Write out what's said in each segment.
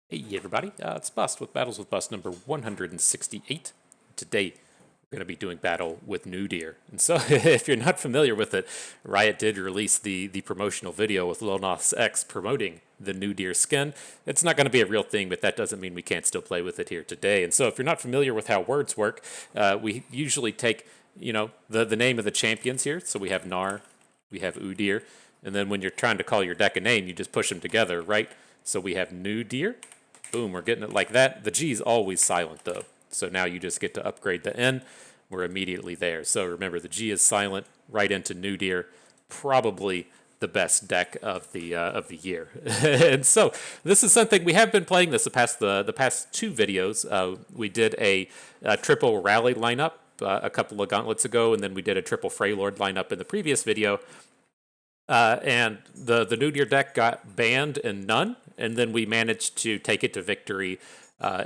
Hey everybody, it's Bust with Battles with Bust number 168. Today we're going to be doing battle with Nudyr. And so if you're not familiar with it, Riot did release the promotional video with Lil Nas X promoting the Nudyr skin. It's not going to be a real thing, but that doesn't mean we can't still play with it here today. And so if you're not familiar with how words work, we usually take, the name of the champions here. So we have Gnar, we have Udyr, and then when you're trying to call your deck a name, you just push them together, right? So we have Nudyr. Boom, we're getting it like that. The G is always silent though. So now you just get to upgrade the N. We're immediately there. So remember, the G is silent right into Nudyr. Probably the best deck of the year. And so this is something we have been playing this the past two videos. We did a triple rally lineup a couple of gauntlets ago, and then we did a triple Freylord lineup in the previous video. And the Nudyr deck got banned in none, and then we managed to take it to victory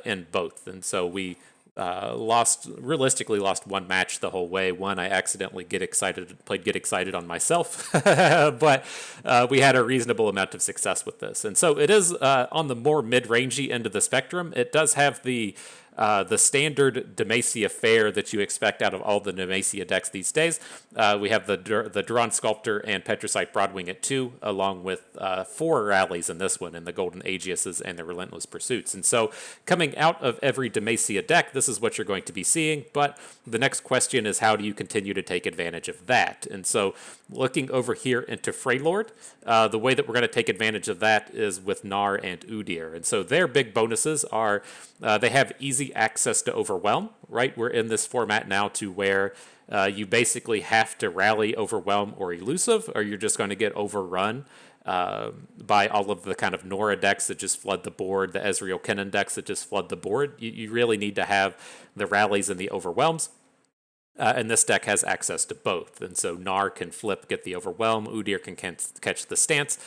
in both. And so we realistically lost one match the whole way. One, I accidentally played Get Excited on myself, but we had a reasonable amount of success with this. And so it is on the more mid-rangey end of the spectrum. It does have the standard Demacia fare that you expect out of all the Demacia decks these days. We have the Duran Sculptor and Petricite Broadwing at 2, along with 4 rallies in this one, in the Golden Aegiuses and the Relentless Pursuits. And so coming out of every Demacia deck, this is what you're going to be seeing, but the next question is, how do you continue to take advantage of that? And so looking over here into Freylord, the way that we're going to take advantage of that is with Gnar and Udyr. And so their big bonuses are they have easy access to Overwhelm, right? We're in this format now to where you basically have to rally Overwhelm or Elusive, or you're just going to get overrun by all of the kind of Nora decks that just flood the board, the Ezreal Kennen decks that just flood the board. You really need to have the rallies and the Overwhelms. And this deck has access to both. And so Gnar can flip, get the Overwhelm. Udyr can catch the stance,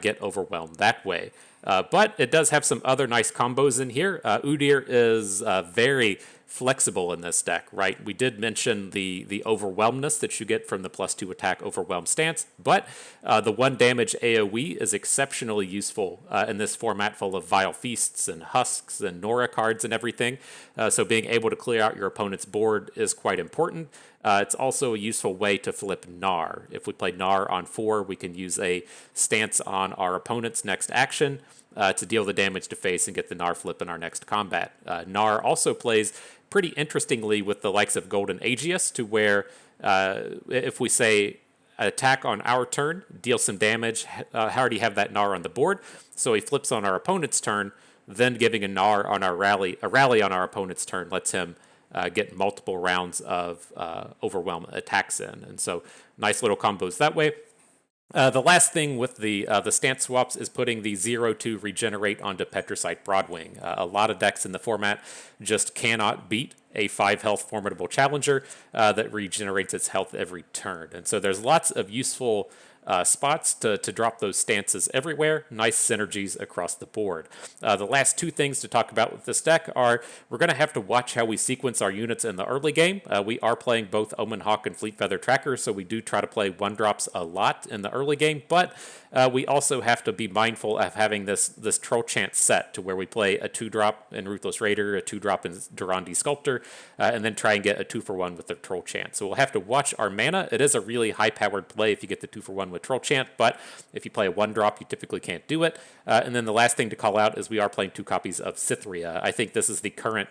get Overwhelmed that way. But it does have some other nice combos in here. Udyr is very flexible in this deck, right? We did mention the overwhelmness that you get from the +2 attack overwhelm stance, but the 1 damage AoE is exceptionally useful in this format full of Vile Feasts and Husks and Nora cards and everything. So being able to clear out your opponent's board is quite important. It's also a useful way to flip Gnar. If we play Gnar on 4, we can use a stance on our opponent's next action to deal the damage to face and get the Gnar flip in our next combat. Gnar also plays pretty interestingly with the likes of Golden Aegius, to where if we say attack on our turn, deal some damage, already have that Gnar on the board, so he flips on our opponent's turn, then giving a Gnar on a rally on our opponent's turn lets him get multiple rounds of overwhelm attacks in. And so nice little combos that way. The last thing with the stance swaps is putting the 0-2 regenerate onto Petricite Broadwing. A lot of decks in the format just cannot beat a 5 health formidable challenger that regenerates its health every turn. And so there's lots of useful spots to drop those stances everywhere. Nice synergies across the board. The last two things to talk about with this deck are we're going to have to watch how we sequence our units in the early game. We are playing both Omen Hawk and Fleet Feather Tracker, so we do try to play 1-drops a lot in the early game, but we also have to be mindful of having this Troll Chant set to where we play a 2-drop in Ruthless Raider, a 2-drop in Durandi Sculptor, and then try and get a 2-for-1 with the Troll Chant. So we'll have to watch our mana. It is a really high-powered play if you get the 2-for-1 with Troll Chant, but if you play a 1-drop, you typically can't do it. And then the last thing to call out is we are playing 2 copies of Cytheria. I think this is the current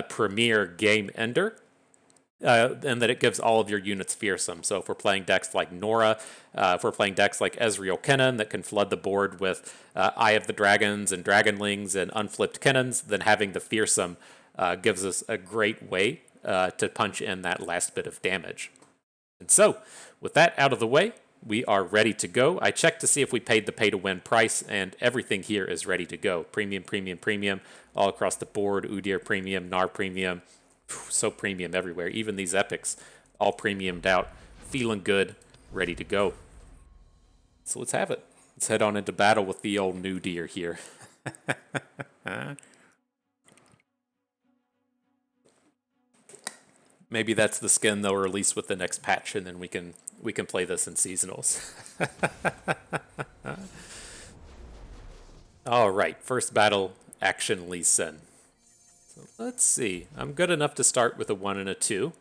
premier game ender. And that it gives all of your units fearsome. So if we're playing decks like Nora, if we're playing decks like Ezreal Kennen that can flood the board with Eye of the Dragons and Dragonlings and unflipped Kennens, then having the fearsome gives us a great way to punch in that last bit of damage. And so, with that out of the way, we are ready to go. I checked to see if we paid the pay-to-win price, and everything here is ready to go. Premium, premium, premium, all across the board. Udyr premium, Gnar premium. So premium everywhere. Even these epics, all premiumed out. Feeling good, ready to go. So let's have it. Let's head on into battle with the old Nudyr here. Maybe that's the skin they'll release with the next patch, and then we can play this in seasonals. All right, first battle Action Lee Sin. So let's see. I'm good enough to start with a 1 and a 2.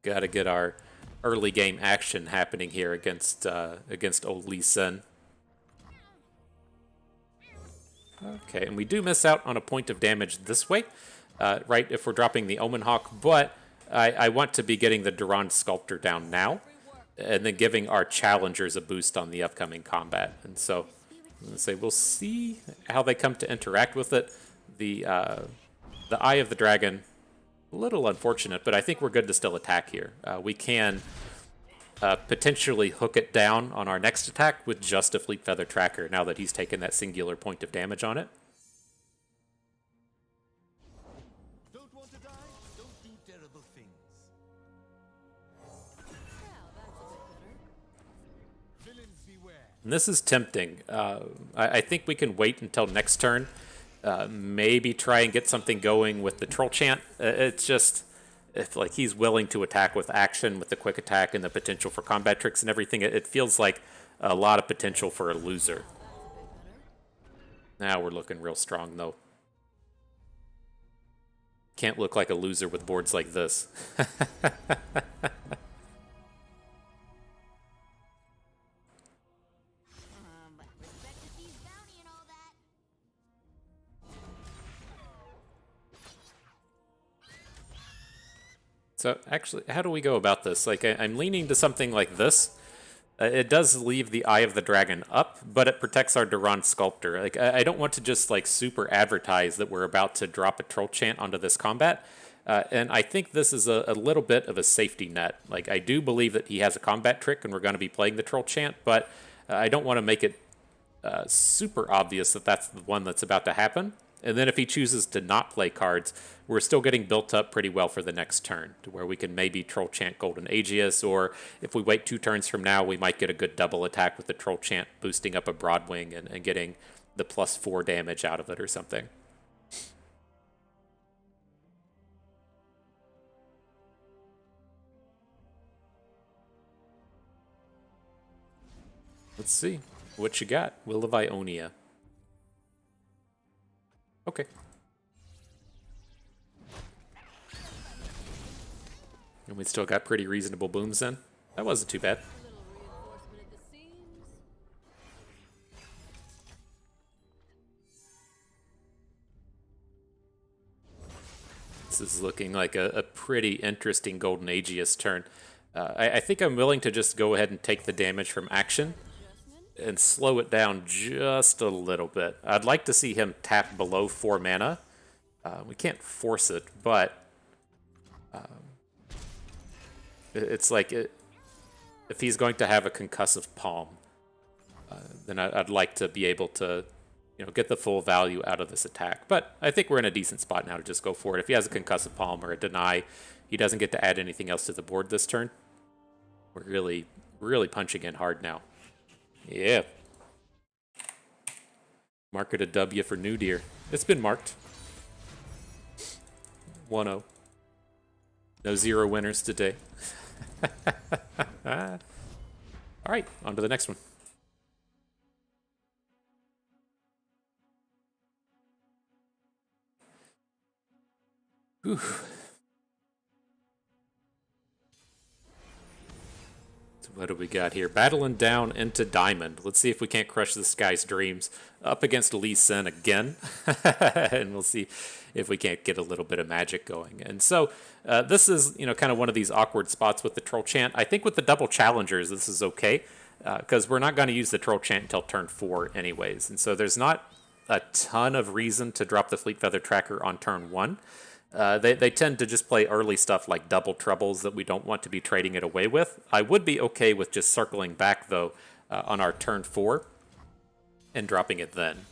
Got to get our early game action happening here against old Lee Sin. Okay, and we do miss out on a point of damage this way, right, if we're dropping the Omen Hawk, but I want to be getting the Durand Sculptor down now, and then giving our challengers a boost on the upcoming combat. And so, let's say we'll see how they come to interact with it. The Eye of the Dragon, a little unfortunate, but I think we're good to still attack here. We can potentially hook it down on our next attack with just a Fleet Feather Tracker now that he's taken that singular point of damage on it. Don't want to die? Don't do terrible things. Villains beware. And this is tempting. I think we can wait until next turn. Maybe try and get something going with the Troll Chant. It's just, if like he's willing to attack with action, with the quick attack and the potential for combat tricks and everything, it feels like a lot of potential for a loser. Now we're looking real strong, though. Can't look like a loser with boards like this. So actually, how do we go about this? Like, I'm leaning to something like this. It does leave the Eye of the Dragon up, but it protects our Durand Sculptor. Like, I don't want to just like super advertise that we're about to drop a Troll Chant onto this combat. And I think this is a little bit of a safety net. Like, I do believe that he has a combat trick and we're going to be playing the Troll Chant, but I don't want to make it super obvious that that's the one that's about to happen. And then if he chooses to not play cards, we're still getting built up pretty well for the next turn, to where we can maybe Troll Chant Golden Aegis, or if we wait 2 turns from now, we might get a good double attack with the Troll Chant, boosting up a Broadwing and getting the +4 damage out of it or something. Let's see. What you got? Will of Ionia. Okay. And we still got pretty reasonable booms then. That wasn't too bad. This is looking like a pretty interesting Golden Aegis turn. I think I'm willing to just go ahead and take the damage from action and slow it down just a little bit. I'd like to see him tap below 4 mana. We can't force it, but it's like if he's going to have a concussive palm, then I'd like to be able to, get the full value out of this attack. But I think we're in a decent spot now to just go for it. If he has a concussive palm or a deny, he doesn't get to add anything else to the board this turn. We're really, really punching in hard now. Yeah. Mark it a W for Nudyr. It's been marked. 1-0. No 0 winners today. All right, on to the next one. Whew. So what do we got here? Battling down into Diamond. Let's see if we can't crush this guy's dreams. Up against Lee Sin again. And we'll see if we can't get a little bit of magic going. And so this is, kind of one of these awkward spots with the Troll Chant. I think with the double challengers, this is okay, because we're not going to use the Troll Chant until turn 4 anyways. And so there's not a ton of reason to drop the Fleet Feather Tracker on turn 1. They tend to just play early stuff like double troubles that we don't want to be trading it away with. I would be okay with just circling back, though, on our turn 4 and dropping it then.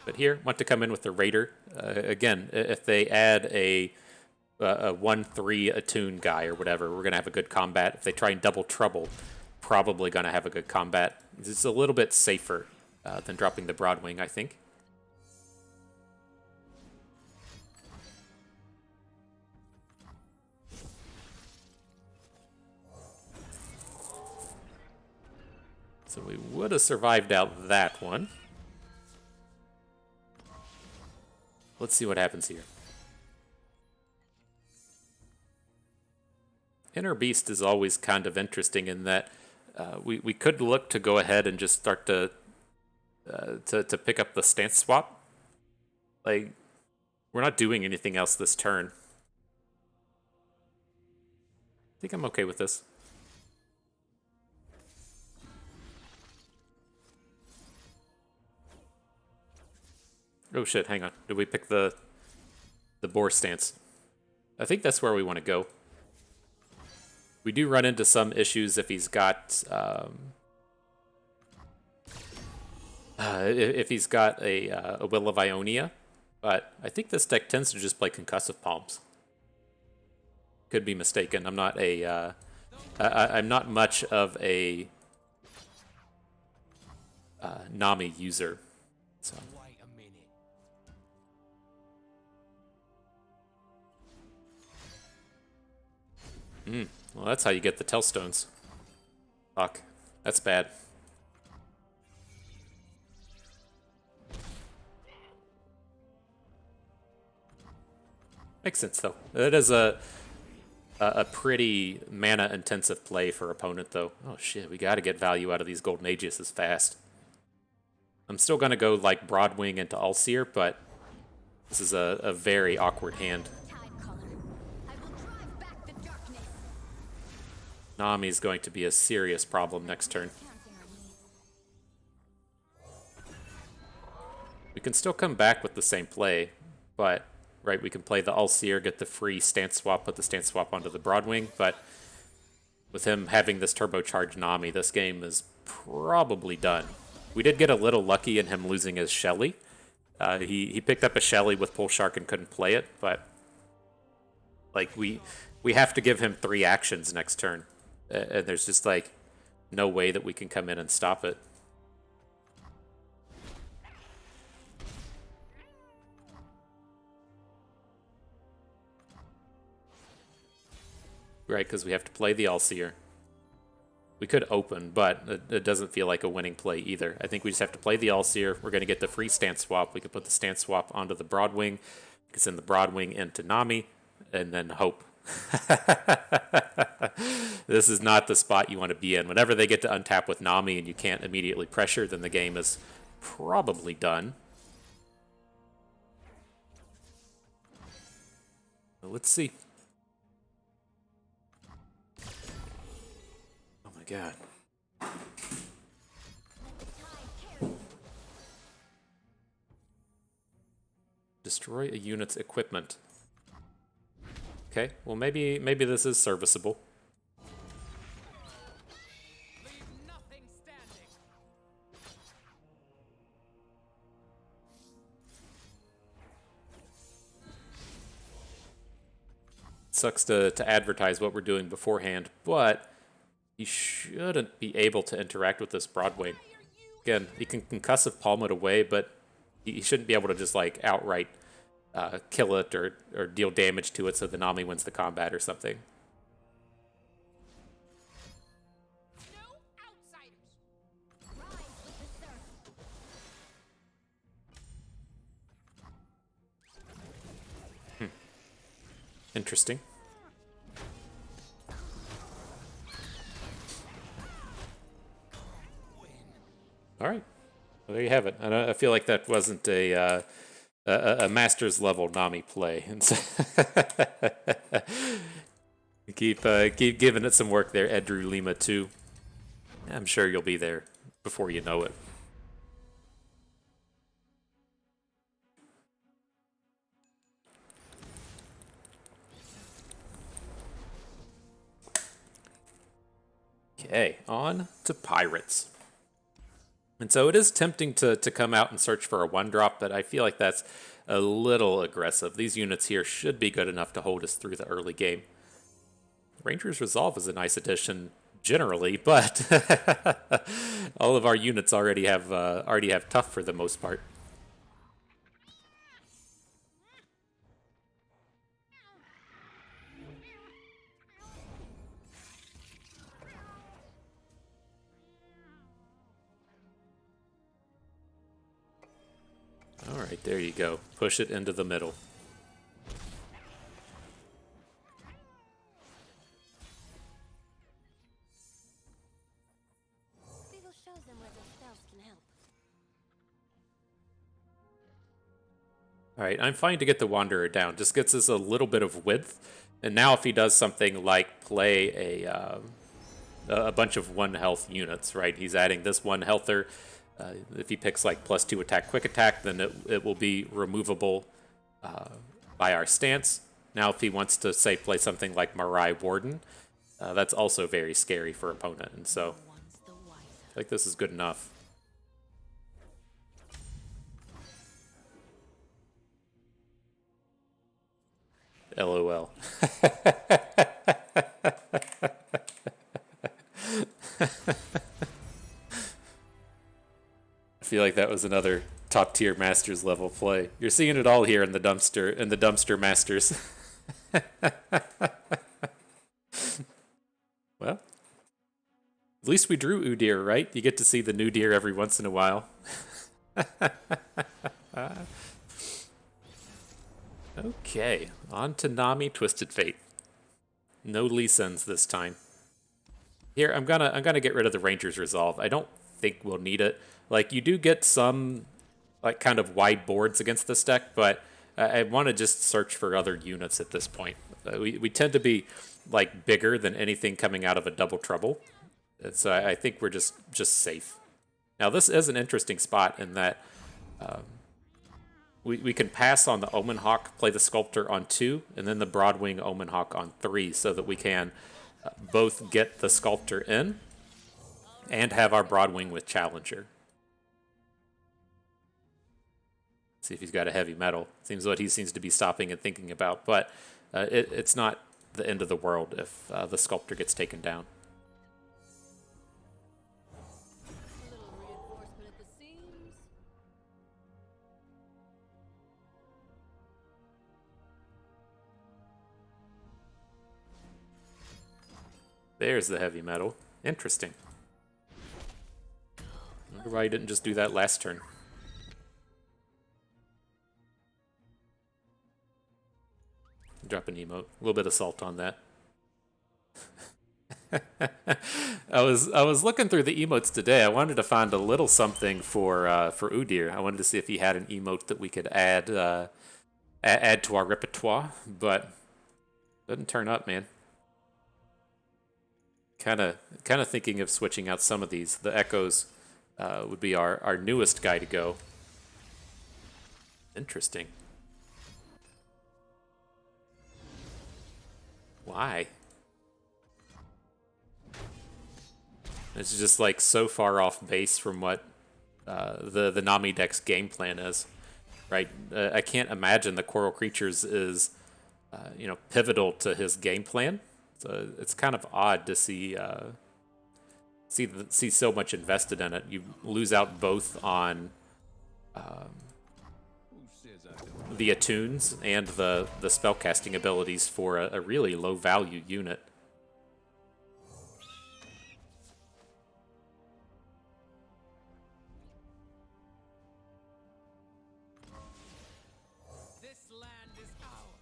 But here, want to come in with the Raider. Again, if they add a 1/3 attune guy or whatever, we're going to have a good combat. If they try and double trouble, probably going to have a good combat. It's a little bit safer than dropping the Broadwing, I think. So we would have survived out that one. Let's see what happens here. Inner Beast is always kind of interesting in that we could look to go ahead and just start to pick up the stance swap. Like, we're not doing anything else this turn. I think I'm okay with this. Oh shit, hang on. Did we pick the boar stance? I think that's where we want to go. We do run into some issues if he's got if he's got a Will of Ionia, but I think this deck tends to just play Concussive Palms. Could be mistaken. I'm not a I'm not much of a Nami user, so. Wait a minute. Well, that's how you get the Tellstones. Fuck. That's bad. Makes sense, though. It is a pretty mana-intensive play for opponent, though. Oh, shit. We got to get value out of these Golden Aegis fast. I'm still going to go, like, Broadwing into Ulseer, but this is a very awkward hand. Nami is going to be a serious problem next turn. We can still come back with the same play, but, right, we can play the Ulseer, get the free stance swap, put the stance swap onto the Broadwing, but with him having this turbocharged Nami, this game is probably done. We did get a little lucky in him losing his Shelly. He picked up a Shelly with Pull Shark and couldn't play it, but like we have to give him 3 actions next turn. And there's just like no way that we can come in and stop it. Right, because we have to play the Ulseer. We could open, but it doesn't feel like a winning play either. I think we just have to play the Ulseer. We're going to get the free stance swap. We could put the stance swap onto the Broadwing. We can send the Broadwing into Nami, and then hope. This is not the spot you want to be in. Whenever they get to untap with Nami and you can't immediately pressure, then the game is probably done. But let's see. Oh my god. Destroy a unit's equipment. Okay, well maybe this is serviceable. Leave nothing standing. Sucks to advertise what we're doing beforehand, but he shouldn't be able to interact with this Broadwing. Again, he can concussive palm it away, but he shouldn't be able to just like outright kill it or deal damage to it so the Nami wins the combat or something. No outsiders. Rise with the surf. Interesting. All right. Well, there you have it. I feel like that wasn't a master's level Nami play, and so keep giving it some work there, Edru Lima 2. I'm sure you'll be there before you know it. Okay, on to Pirates. And so it is tempting to come out and search for a 1-drop, but I feel like that's a little aggressive. These units here should be good enough to hold us through the early game. Ranger's Resolve is a nice addition generally, but all of our units already have tough for the most part. There you go. Push it into the middle. Beagle shows them where their spells can help. All right, I'm fine to get the Wanderer down. Just gets us a little bit of width. And now if he does something like play a bunch of 1 health units, right? He's adding this 1 healther. If he picks like +2 attack, quick attack, then it will be removable by our stance. Now if he wants to, say, play something like Marai Warden, that's also very scary for opponent. And so I think this is good enough. LOL. I feel like that was another top tier Masters level play. You're seeing it all here in the dumpster Masters. Well, at least we drew Udyr, right? You get to see the Nudyr every once in a while. Okay, on to Nami Twisted Fate. No Lee Sins this time. Here, I'm gonna get rid of the Ranger's Resolve. I don't think we'll need it. Like, you do get some like kind of wide boards against this deck, but I want to just search for other units at this point. We tend to be like bigger than anything coming out of a double trouble, and so I think we're just safe. Now this is an interesting spot in that we can pass on the Omen Hawk, play the Sculptor on 2, and then the Broadwing Omen Hawk on 3, so that we can both get the Sculptor in and have our Broadwing with Challenger. See if he's got a heavy metal. Seems what he seems to be stopping and thinking about, but it's not the end of the world if the Sculptor gets taken down. A little reinforcement at the seams. There's the heavy metal. Interesting. I wonder why he didn't just do that last turn. Drop an emote. A little bit of salt on that. I was looking through the emotes today. I wanted to find a little something for Udyr. I wanted to see if he had an emote that we could add add to our repertoire, but doesn't turn up, man. Kind of thinking of switching out some of these. The Echoes would be our newest guy to go. Interesting. Why? It's just like so far off base from what the Nami deck's game plan is, right? I can't imagine the Coral Creatures is pivotal to his game plan. So it's kind of odd to see see so much invested in it. You lose out both on the attunes and the spellcasting abilities for a really low value unit. This land is ours.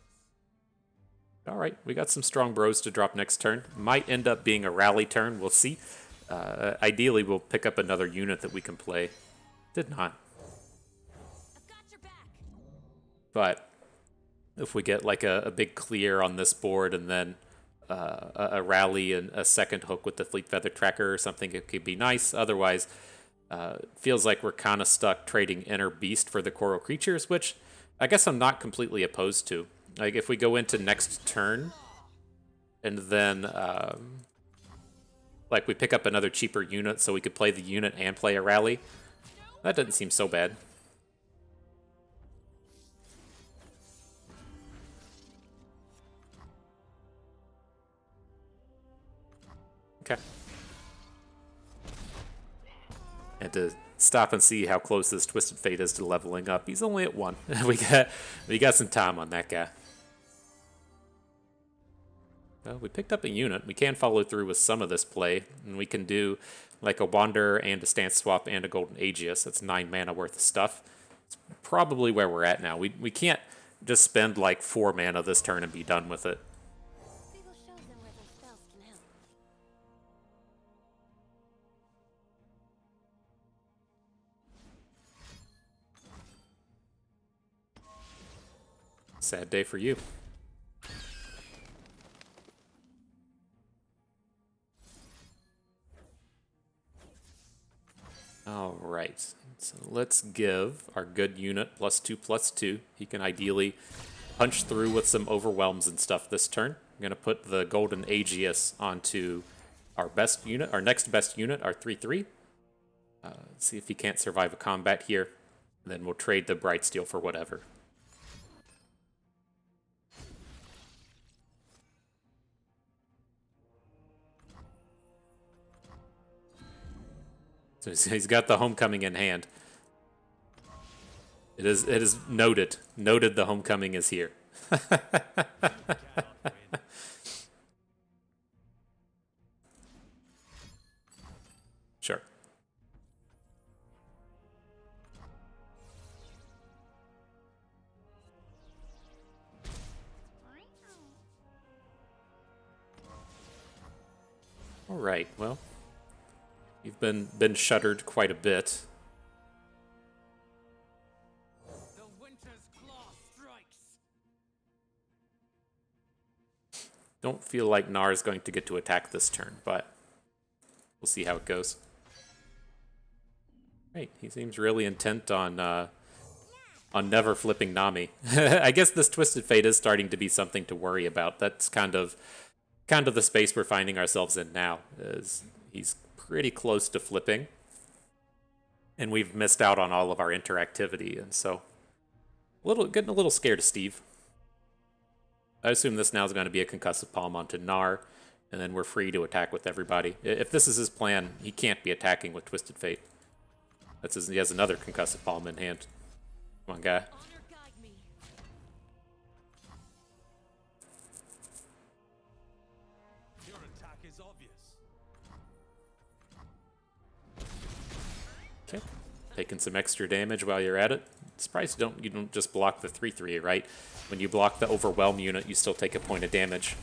All right, we got some strong bros to drop next turn. Might end up being a rally turn. We'll see. Ideally, we'll pick up another unit that we can play. Did not. I've got your back. But if we get like a big clear on this board and then a rally and a second hook with the Fleet Feather Tracker or something, it could be nice. Otherwise, feels like we're kind of stuck trading Inner Beast for the Coral Creatures, which I guess I'm not completely opposed to. Like, if we go into next turn and then like we pick up another cheaper unit so we could play the unit and play a rally, that doesn't seem so bad. Okay. Had to stop and see how close this Twisted Fate is to leveling up. He's only at 1. we got some time on that guy. Well, we picked up a unit. We can follow through with some of this play, and we can do like a Wanderer and a Stance Swap and a Golden Aegis. That's 9 mana worth of stuff. Probably where we're at now. We can't just spend like 4 mana this turn and be done with it. We will show them where their spells can help. Sad day for you. All right, so let's give our good unit +2/+2. He can ideally punch through with some overwhelms and stuff this turn. I'm gonna put the Golden Aegis onto our best unit, our next best unit, our 3/3. See if he can't survive a combat here. And then we'll trade the Bright Steel for whatever. So he's got the Homecoming in hand. It is noted. Noted the Homecoming is here. Sure. All right. Well, you've been shuttered quite a bit. The winter's claw strikes. Don't feel like Gnar is going to get to attack this turn, but we'll see how it goes. Right, he seems really intent on never flipping Nami. I guess this Twisted Fate is starting to be something to worry about. That's kind of the space we're finding ourselves in now. Is he's pretty close to flipping, and we've missed out on all of our interactivity, and so getting a little scared of Steve. I assume this now is going to be a concussive palm onto Gnar, and then we're free to attack with everybody. If this is his plan, he can't be attacking with Twisted Fate. He has another concussive palm in hand. Come on, guy. Honor guide me. Your attack is obvious. Okay. Taking some extra damage while you're at it. Surprised you don't just block the 3/3, right? When you block the Overwhelm unit, you still take a point of damage.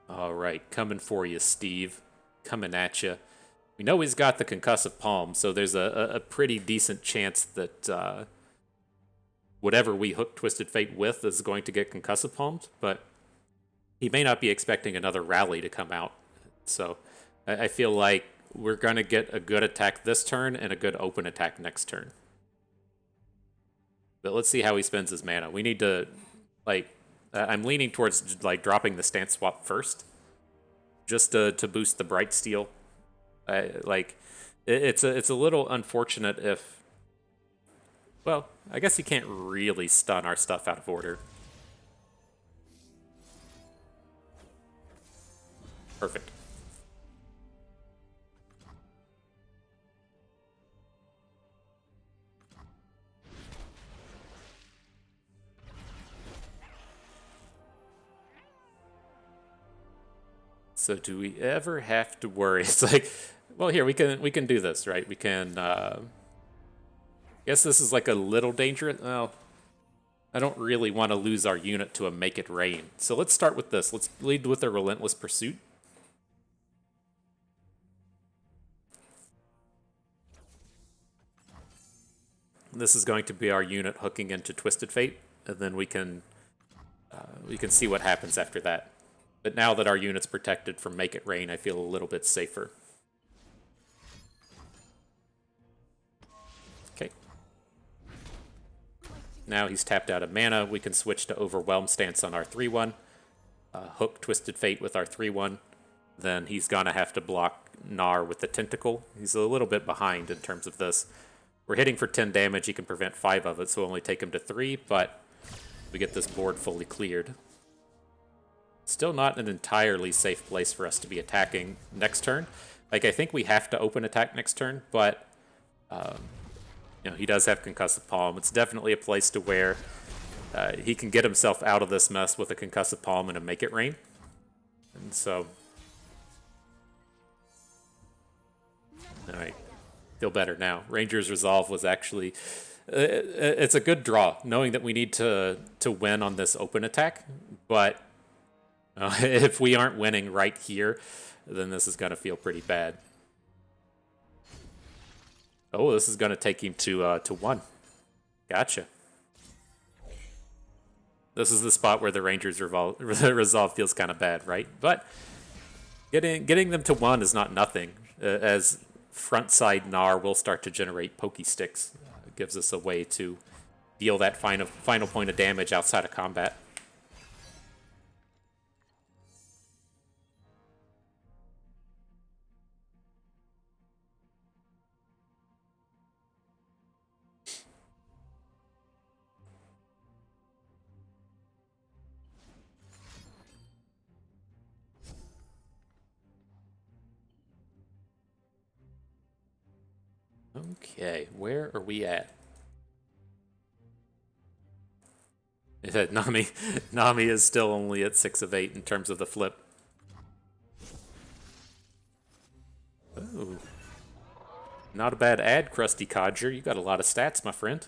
All right, coming for you, Steve. Coming at you. We know he's got the concussive palm, so there's a pretty decent chance that whatever we hook Twisted Fate with is going to get concussive palmed, but he may not be expecting another rally to come out. So I feel like we're going to get a good attack this turn and a good open attack next turn. But let's see how he spends his mana. We need to, I'm leaning towards dropping the stance swap first, just to boost the Bright Steel. It's a little unfortunate if, well, I guess he can't really stun our stuff out of order. Perfect. So do we ever have to worry? It's like, well, here we can do this, right? We can. Guess this is like a little dangerous. Well, I don't really want to lose our unit to a Make It Rain. So let's start with this. Let's lead with a Relentless Pursuit. This is going to be our unit hooking into Twisted Fate, and then we can see what happens after that. But now that our unit's protected from Make It Rain, I feel a little bit safer. Okay. Now he's tapped out of mana. We can switch to Overwhelm stance on our 3/1. Hook Twisted Fate with our 3/1. Then he's gonna have to block Gnar with the Tentacle. He's a little bit behind in terms of this. We're hitting for 10 damage. He can prevent 5 of it, so we'll only take him to 3, but we get this board fully cleared. Still not an entirely safe place for us to be attacking next turn. Like, I think we have to open attack next turn, but he does have Concussive Palm. It's definitely a place to where he can get himself out of this mess with a Concussive Palm and a Make It Rain. And so, all right, feel better now. Ranger's Resolve was actually, it's a good draw, knowing that we need to win on this open attack. But if we aren't winning right here, then this is going to feel pretty bad. Oh, this is going to take him to 1. Gotcha. This is the spot where the Rangers resolve feels kind of bad, right? But getting them to 1 is not nothing, as front side Gnar will start to generate pokey sticks. It gives us a way to deal that final point of damage outside of combat. Okay, where are we at? Nami is still only at 6 of 8 in terms of the flip. Oh. Not a bad ad, Krusty Codger. You got a lot of stats, my friend.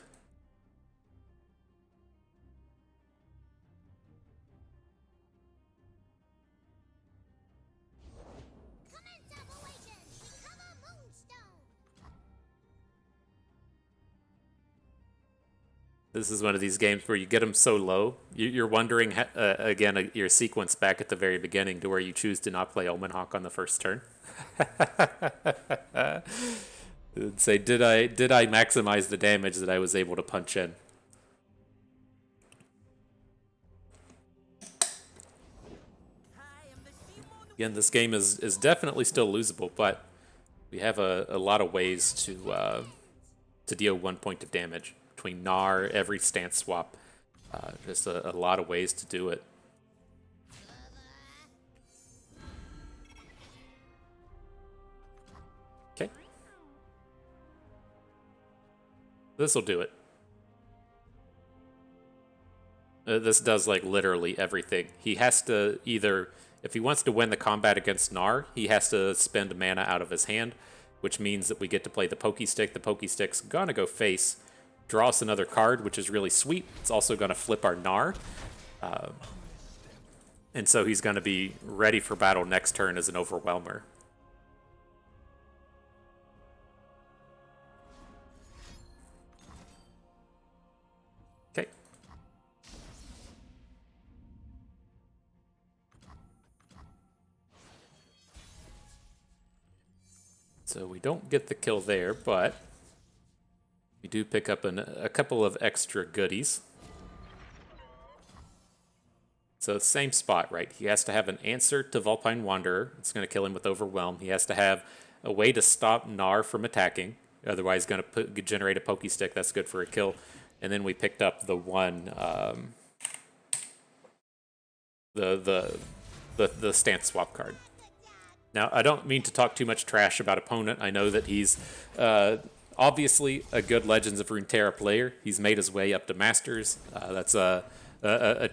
This is one of these games where you get them so low, you're wondering, again, your sequence back at the very beginning to where you choose to not play Omen Hawk on the first turn. Say, did I maximize the damage that I was able to punch in? Again, this game is definitely still losable, but we have a lot of ways to deal 1 point of damage. Between Gnar, every stance swap, just a lot of ways to do it. Okay. This'll do it. This does, like, literally everything. He has to either, if he wants to win the combat against Gnar, he has to spend mana out of his hand, which means that we get to play the Pokey Stick. The Pokey Stick's gonna go face, draw us another card, which is really sweet. It's also going to flip our Gnar. And so he's going to be ready for battle next turn as an Overwhelmer. Okay. So we don't get the kill there, but we do pick up a couple of extra goodies. So same spot, right? He has to have an answer to Vulpine Wanderer. It's going to kill him with Overwhelm. He has to have a way to stop Gnar from attacking. Otherwise, going to generate a Pokey Stick. That's good for a kill. And then we picked up the one, the stance swap card. Now, I don't mean to talk too much trash about opponent. I know that he's obviously a good Legends of Runeterra player. He's made his way up to Masters. That's a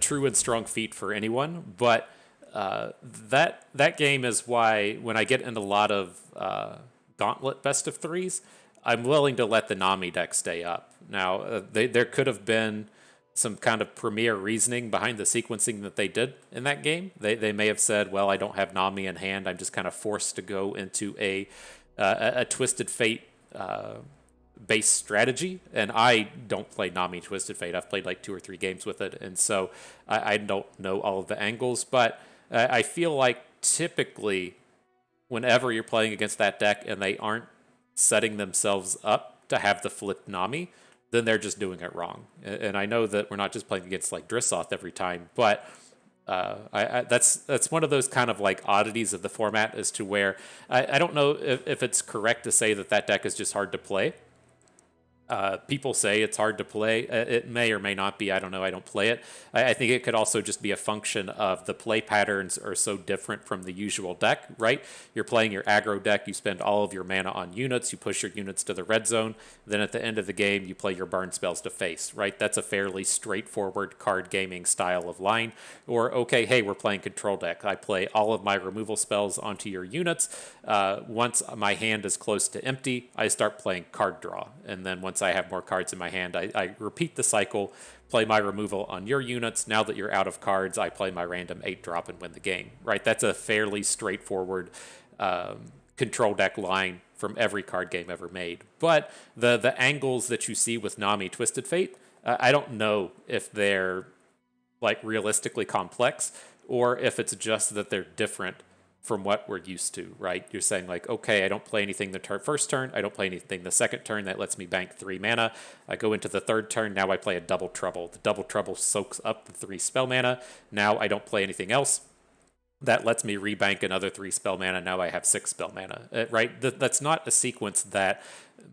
true and strong feat for anyone. But that game is why when I get into a lot of Gauntlet best of threes, I'm willing to let the Nami deck stay up. Now, there could have been some kind of premier reasoning behind the sequencing that they did in that game. They may have said, well, I don't have Nami in hand. I'm just kind of forced to go into a Twisted Fate base strategy, and I don't play Nami Twisted Fate. I've played like 2 or 3 games with it, and so I don't know all of the angles, but I feel like typically whenever you're playing against that deck and they aren't setting themselves up to have the flipped Nami, then they're just doing it wrong. And I know that we're not just playing against like Drissoth every time, but that's one of those kind of like oddities of the format as to where I don't know if it's correct to say that deck is just hard to play. People say it's hard to play. It may or may not be. I don't know. I don't play it. I think it could also just be a function of the play patterns are so different from the usual deck, right? You're playing your aggro deck. You spend all of your mana on units. You push your units to the red zone. Then at the end of the game, you play your burn spells to face, right? That's a fairly straightforward card gaming style of line. Or, okay, hey, we're playing control deck. I play all of my removal spells onto your units. Once my hand is close to empty, I start playing card draw. And then once I have more cards in my hand, I repeat the cycle, play my removal on your units. Now that you're out of cards, I play my random 8-drop and win the game, right? That's a fairly straightforward control deck line from every card game ever made. But the angles that you see with Nami Twisted Fate, I don't know if they're like realistically complex or if it's just that they're different from what we're used to, right? You're saying like, okay, I don't play anything the first turn. I don't play anything the second turn. That lets me bank 3 mana. I go into the third turn. Now I play a double trouble. The double trouble soaks up the 3 spell mana. Now I don't play anything else. That lets me rebank another 3 spell mana. Now I have 6 spell mana, right? That's not a sequence that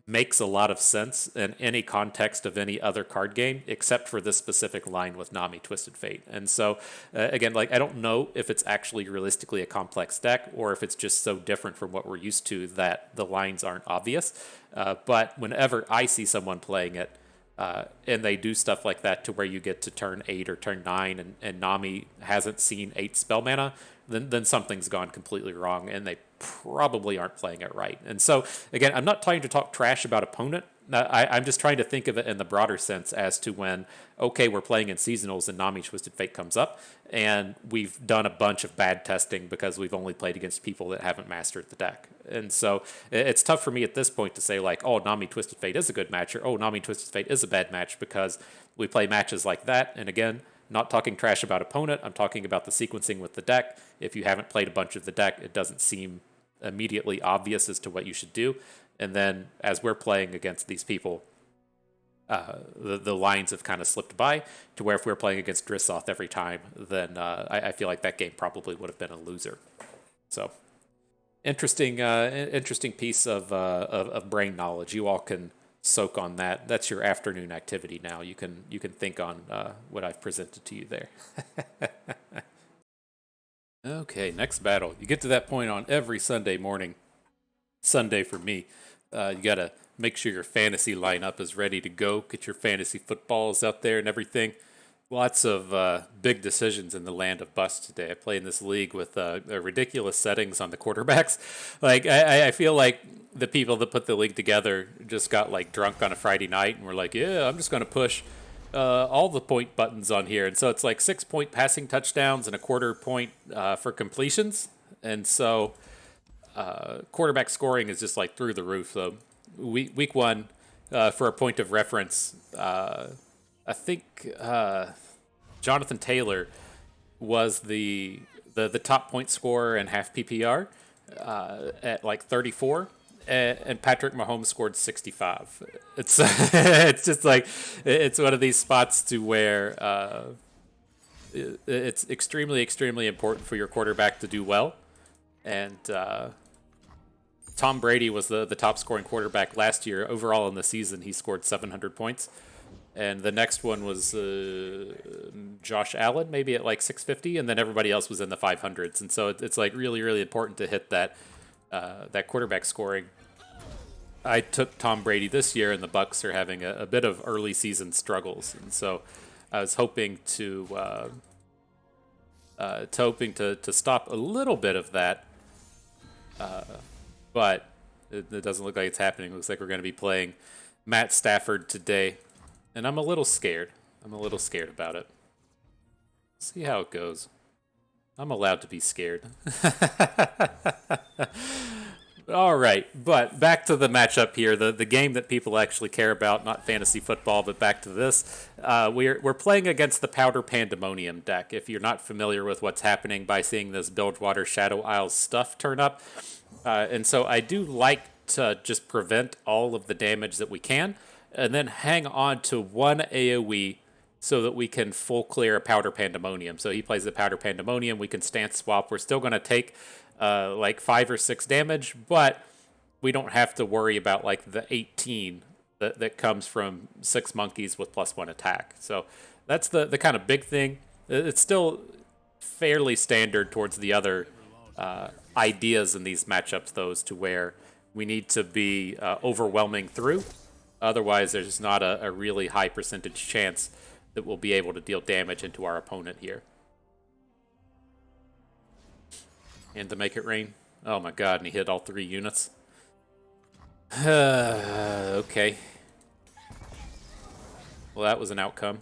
makes a lot of sense in any context of any other card game except for this specific line with Nami Twisted Fate. And so, again, like I don't know if it's actually realistically a complex deck or if it's just so different from what we're used to that the lines aren't obvious. But whenever I see someone playing it, and they do stuff like that to where you get to turn 8 or turn 9 and Nami hasn't seen 8 spell mana, then something's gone completely wrong and they probably aren't playing it right. And so, again, I'm not trying to talk trash about opponent. I'm just trying to think of it in the broader sense as to when, okay, we're playing in seasonals and Nami Twisted Fate comes up, and we've done a bunch of bad testing because we've only played against people that haven't mastered the deck. And so it's tough for me at this point to say like, oh, Nami Twisted Fate is a good match, or oh, Nami Twisted Fate is a bad match, because we play matches like that. And again, not talking trash about opponent, I'm talking about the sequencing with the deck. If you haven't played a bunch of the deck, it doesn't seem immediately obvious as to what you should do. And then as we're playing against these people, the lines have kind of slipped by to where if we're playing against Drissoth every time, then I feel like that game probably would have been a loser. So interesting piece of brain knowledge. You all can soak on that. That's your afternoon activity now. You can think on what I've presented to you there. Okay, next battle. You get to that point on every Sunday morning. Sunday for me. You got to make sure your fantasy lineup is ready to go. Get your fantasy footballs out there and everything. Lots of big decisions in the land of bust today. I play in this league with ridiculous settings on the quarterbacks. Like I feel like the people that put the league together just got like drunk on a Friday night and were like, yeah, I'm just going to push all the point buttons on here. And so it's like 6-point passing touchdowns and a quarter point for completions. And so quarterback scoring is just like through the roof. So week one, for a point of reference, I think Jonathan Taylor was the top point scorer in half PPR at like 34, and Patrick Mahomes scored 65. It's it's just like it's one of these spots to where it's extremely important for your quarterback to do well, and Tom Brady was the top scoring quarterback last year. Overall in the season, he scored 700 points. And the next one was Josh Allen, maybe at like 650, and then everybody else was in the 500s. And so it's like really important to hit that quarterback scoring. I took Tom Brady this year, and the Bucs are having a bit of early season struggles, and so I was hoping to stop a little bit of that, but it doesn't look like it's happening. It looks like we're going to be playing Matt Stafford today. And I'm a little scared. I'm a little scared about it. See how it goes. I'm allowed to be scared. All right, but back to the matchup here, the game that people actually care about, not fantasy football, but back to this. We're playing against the Powder Pandemonium deck. If you're not familiar with what's happening by seeing this Bilgewater Shadow Isles stuff turn up. And so I do like to just prevent all of the damage that we can, and then hang on to one AoE so that we can full clear a Powder Pandemonium. So he plays the Powder Pandemonium, we can stance swap. We're still going to take like 5 or 6 damage, but we don't have to worry about like the 18 that comes from 6 monkeys with +1 attack. So that's the kind of big thing. It's still fairly standard towards the other ideas in these matchups, though, to where we need to be overwhelming through. Otherwise, there's not a really high percentage chance that we'll be able to deal damage into our opponent here. And to make it rain. Oh my god, and he hit all 3 units. Okay. Well, that was an outcome.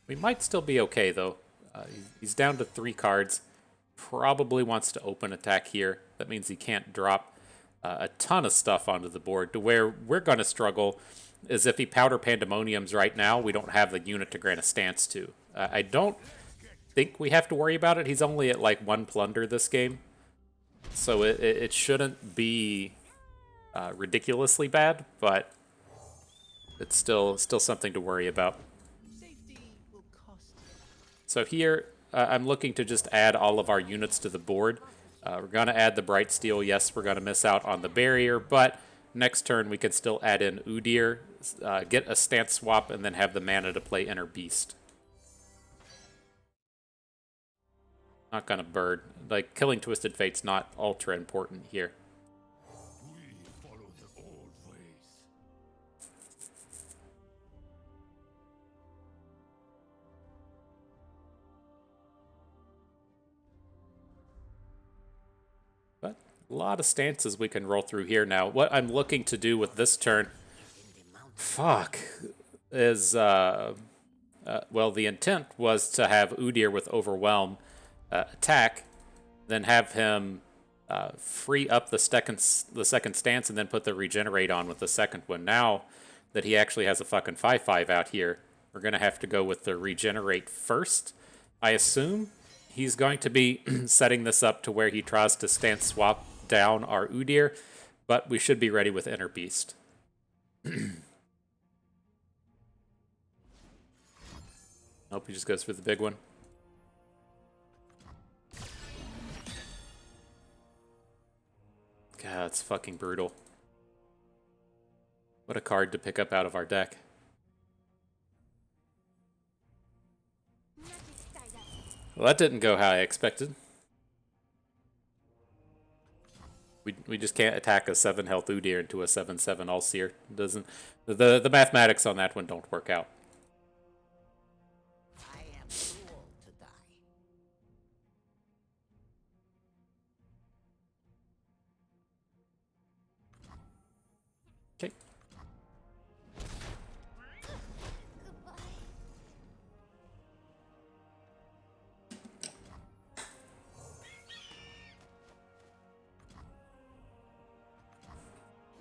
We might still be okay, though. He's down to 3 cards. Probably wants to open attack here. That means he can't drop a ton of stuff onto the board. To where we're going to struggle is if he Powder Pandemoniums right now, we don't have the unit to grant a stance to. I don't think we have to worry about it. He's only at like 1 plunder this game. So it shouldn't be ridiculously bad, but it's still something to worry about. So here, I'm looking to just add all of our units to the board. We're going to add the Bright Steel. Yes, we're going to miss out on the barrier, but next turn we can still add in Udyr, get a stance swap, and then have the mana to play Inner Beast. Not going to bird. Like, killing Twisted Fate's not ultra important here. We follow the old ways. But a lot of stances we can roll through here now. What I'm looking to do with this turn, is, well, the intent was to have Udyr with Overwhelm attack, then have him free up the second stance and then put the Regenerate on with the second one. Now that he actually has a fucking 5/5 out here, we're going to have to go with the Regenerate first. I assume he's going to be setting this up to where he tries to stance swap down our Udyr, but we should be ready with Inner Beast. Nope, he just goes for the big one. God, it's fucking brutal. What a card to pick up out of our deck. Well, that didn't go how I expected. We just can't attack a 7 health Udyr into a 7/7 All-Seer. Doesn't the mathematics on that one don't work out. I am cruel to die. Okay.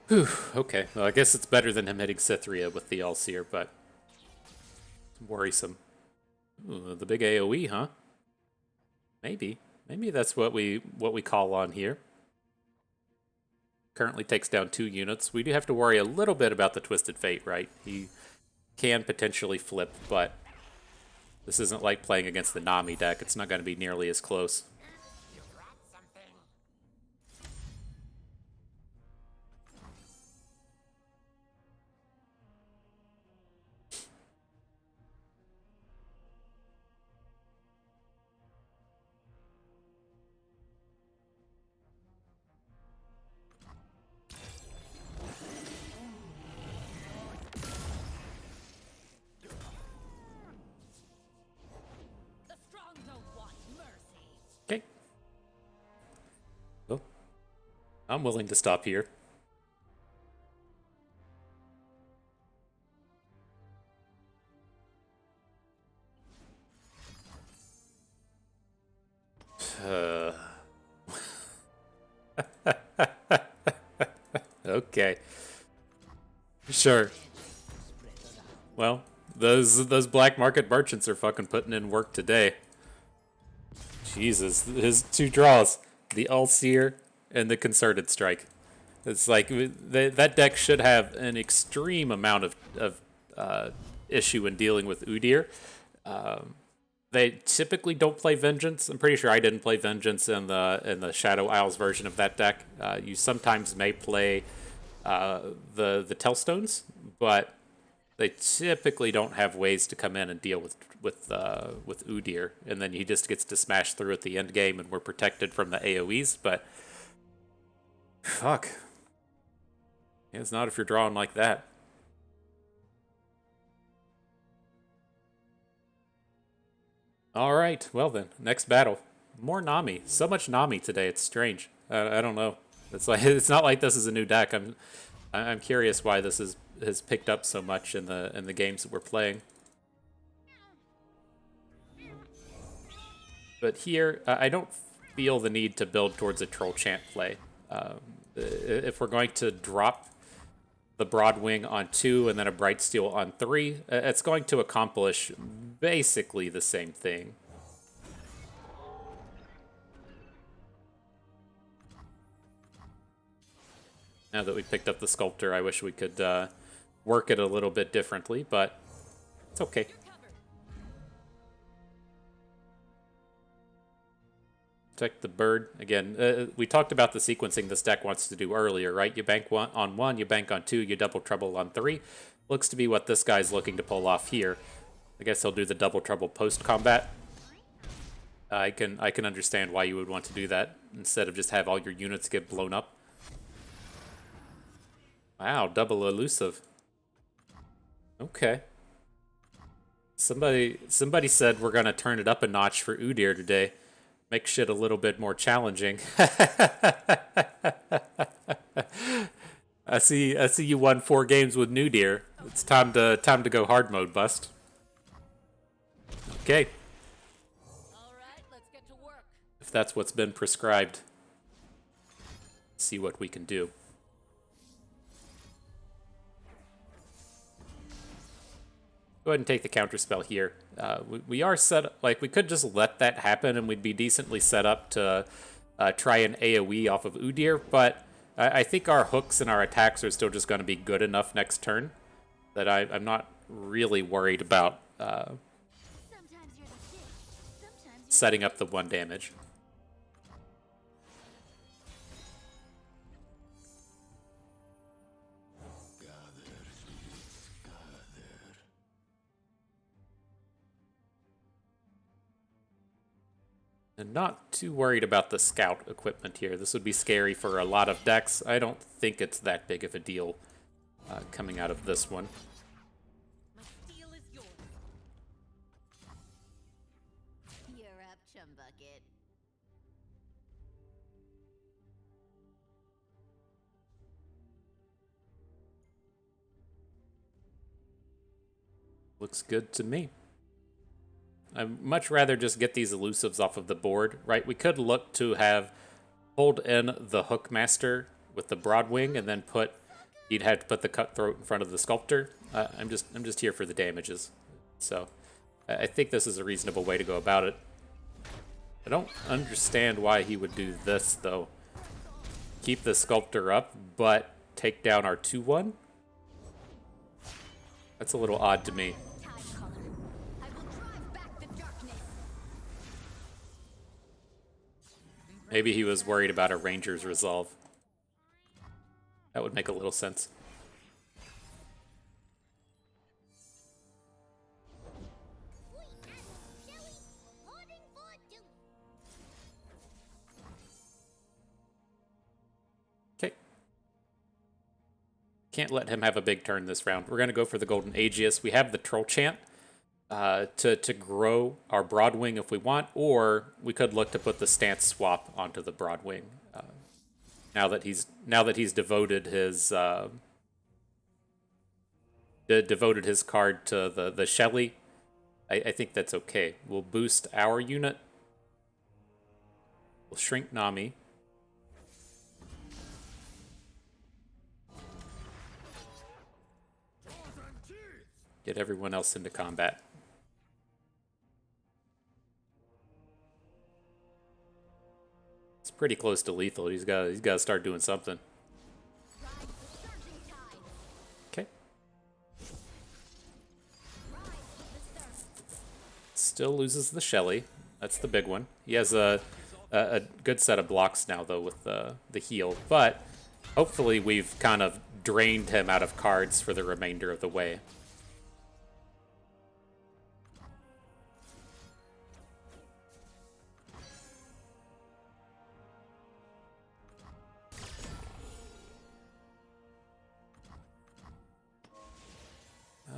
Whew, okay. Well, I guess it's better than him hitting Cythria with the All-Seer, but it's worrisome. Ooh, the big AoE, huh? Maybe. Maybe that's what we call on here. Currently takes down 2 units. We do have to worry a little bit about the Twisted Fate, right? He can potentially flip, but this isn't like playing against the Nami deck. It's not going to be nearly as close. You brought something. The strong don't want mercy. Okay. Well, I'm willing to stop here. Okay. Sure. Well, those black market merchants are fucking putting in work today. Jesus, his 2 draws, the All-Seer and the Concerted Strike. It's like that deck should have an extreme amount of issue in dealing with Udyr. They typically don't play Vengeance. I'm pretty sure I didn't play Vengeance in the Shadow Isles version of that deck. You sometimes may play the Tellstones, but they typically don't have ways to come in and deal with Udyr, and then he just gets to smash through at the end game, and we're protected from the AOE's. But fuck, yeah, it's not if you're drawing like that. All right, well then, next battle. More Nami. So much Nami today. It's strange. I don't know. It's like it's not like this is a new deck. I'm curious why this has picked up so much in the games that we're playing. But here, I don't feel the need to build towards a troll chant play. If we're going to drop the Broadwing on 2 and then a Bright Steel on 3, it's going to accomplish basically the same thing. Now that we picked up the Sculptor, I wish we could work it a little bit differently, but it's okay. Protect the bird. Again, we talked about the sequencing this deck wants to do earlier, right? You bank on 1, you bank on 2, you double trouble on 3. Looks to be what this guy's looking to pull off here. I guess he'll do the double trouble post-combat. I can understand why you would want to do that instead of just have all your units get blown up. Wow, double elusive. Okay. Somebody said we're gonna turn it up a notch for Udyr today. Make shit a little bit more challenging. I see you won 4 games with Nudyr. It's time to go hard mode, Bust. Okay. All right, let's get to work. If that's what's been prescribed. See what we can do. Go ahead and take the counter spell here. We are set, like, we could just let that happen and we'd be decently set up to try an AoE off of Udyr, but I think our hooks and our attacks are still just going to be good enough next turn that I'm not really worried about setting up the 1 damage. And not too worried about the scout equipment here. This would be scary for a lot of decks. I don't think it's that big of a deal coming out of this one. My steel is yours. You're up, chum bucket. Looks good to me. I'd much rather just get these elusives off of the board, right? We could look to have hold in the Hookmaster with the Broadwing, and then you'd have to put the Cutthroat in front of the Sculptor. I'm just here for the damages, so I think this is a reasonable way to go about it. I don't understand why he would do this though. Keep the Sculptor up, but take down our 2/1. That's a little odd to me. Maybe he was worried about a Ranger's Resolve. That would make a little sense. Okay. Can't let him have a big turn this round. We're going to go for the Golden Aegis. We have the Troll Chant to grow our Broadwing if we want, or we could look to put the stance swap onto the Broadwing. Now that he's devoted his card to the Shelly, I think that's okay. We'll boost our unit. We'll shrink Nami. Get everyone else into combat. It's pretty close to lethal. He's got to start doing something. Okay. Still loses the Shelly. That's the big one. He has a good set of blocks now though with the heal, but hopefully we've kind of drained him out of cards for the remainder of the way.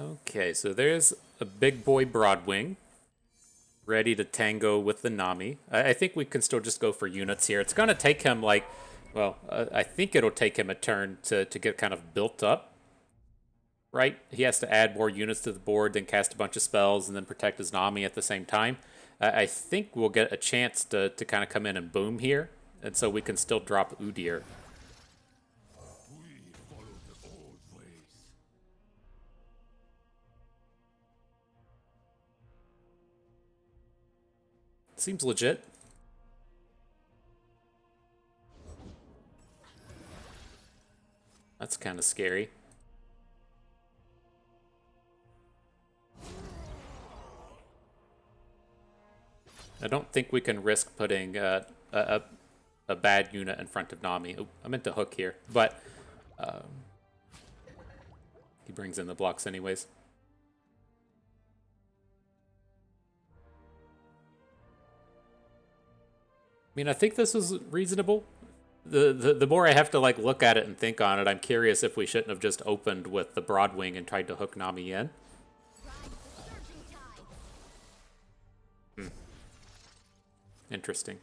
Okay, so there's a big boy Broadwing, ready to tango with the Nami. I think we can still just go for units here. It's going to take him like, well, I think it'll take him a turn to get kind of built up, right? He has to add more units to the board, then cast a bunch of spells, and then protect his Nami at the same time. I think we'll get a chance to kind of come in and boom here, and so we can still drop Udyr. We follow the old ways. Seems legit. That's kind of scary. I don't think we can risk putting a bad unit in front of Nami. Ooh, I meant to hook here, but he brings in the blocks anyways. I mean, I think this is reasonable. The more I have to like look at it and think on it, I'm curious if we shouldn't have just opened with the Broadwing and tried to hook Nami in. Interesting.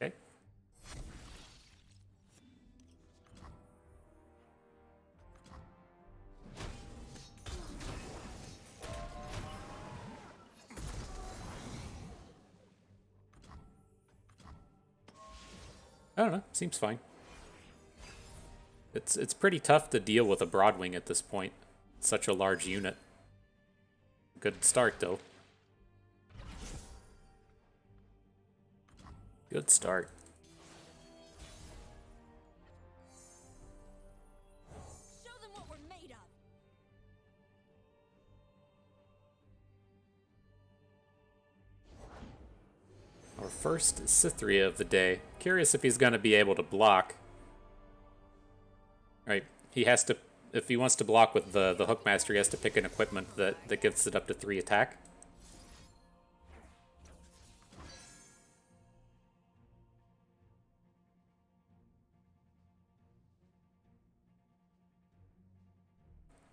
Okay. I don't know. Seems fine. It's pretty tough to deal with a Broadwing at this point. It's such a large unit. Good start though. Good start. Show them what we're made of. Our first Cytheria of the day. Curious if he's going to be able to block. Right, he has to, if he wants to block with the Hookmaster, he has to pick an equipment that gives it up to 3 attack.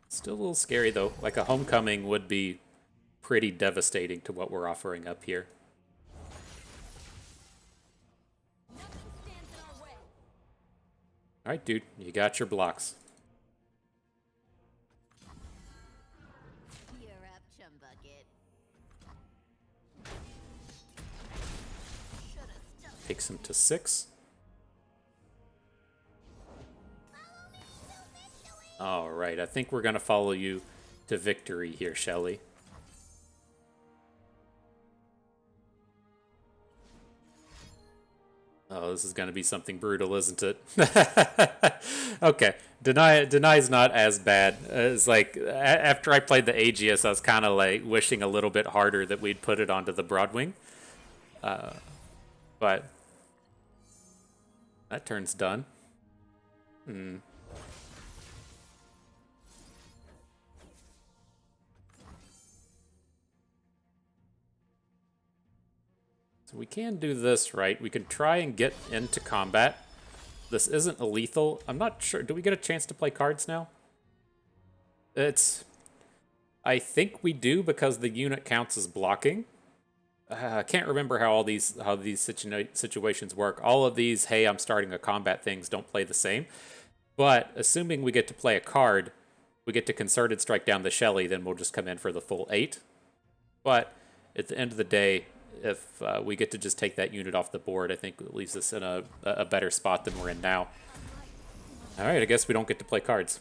Still a little scary though, like a Homecoming would be pretty devastating to what we're offering up here. Nothing stands in our way. Alright, dude, you got your blocks. You're up, chum bucket. Should've stuck. Takes him to 6. Alright, I think we're going to follow you to victory here, Shelly. Oh, this is going to be something brutal, isn't it? Okay, Deny's not as bad. It's like, after I played the Aegis, I was kind of like wishing a little bit harder that we'd put it onto the Broadwing. But that turn's done. So we can do this, right? We can try and get into combat. This isn't a lethal. I'm not sure. Do we get a chance to play cards now? I think we do because the unit counts as blocking. I can't remember how all these situations work. All of these, hey, I'm starting a combat things don't play the same. But assuming we get to play a card, we get to concerted strike down the Shelly, then we'll just come in for the full 8. But at the end of the day, if we get to just take that unit off the board, I think it leaves us in a better spot than we're in now. All right, I guess we don't get to play cards.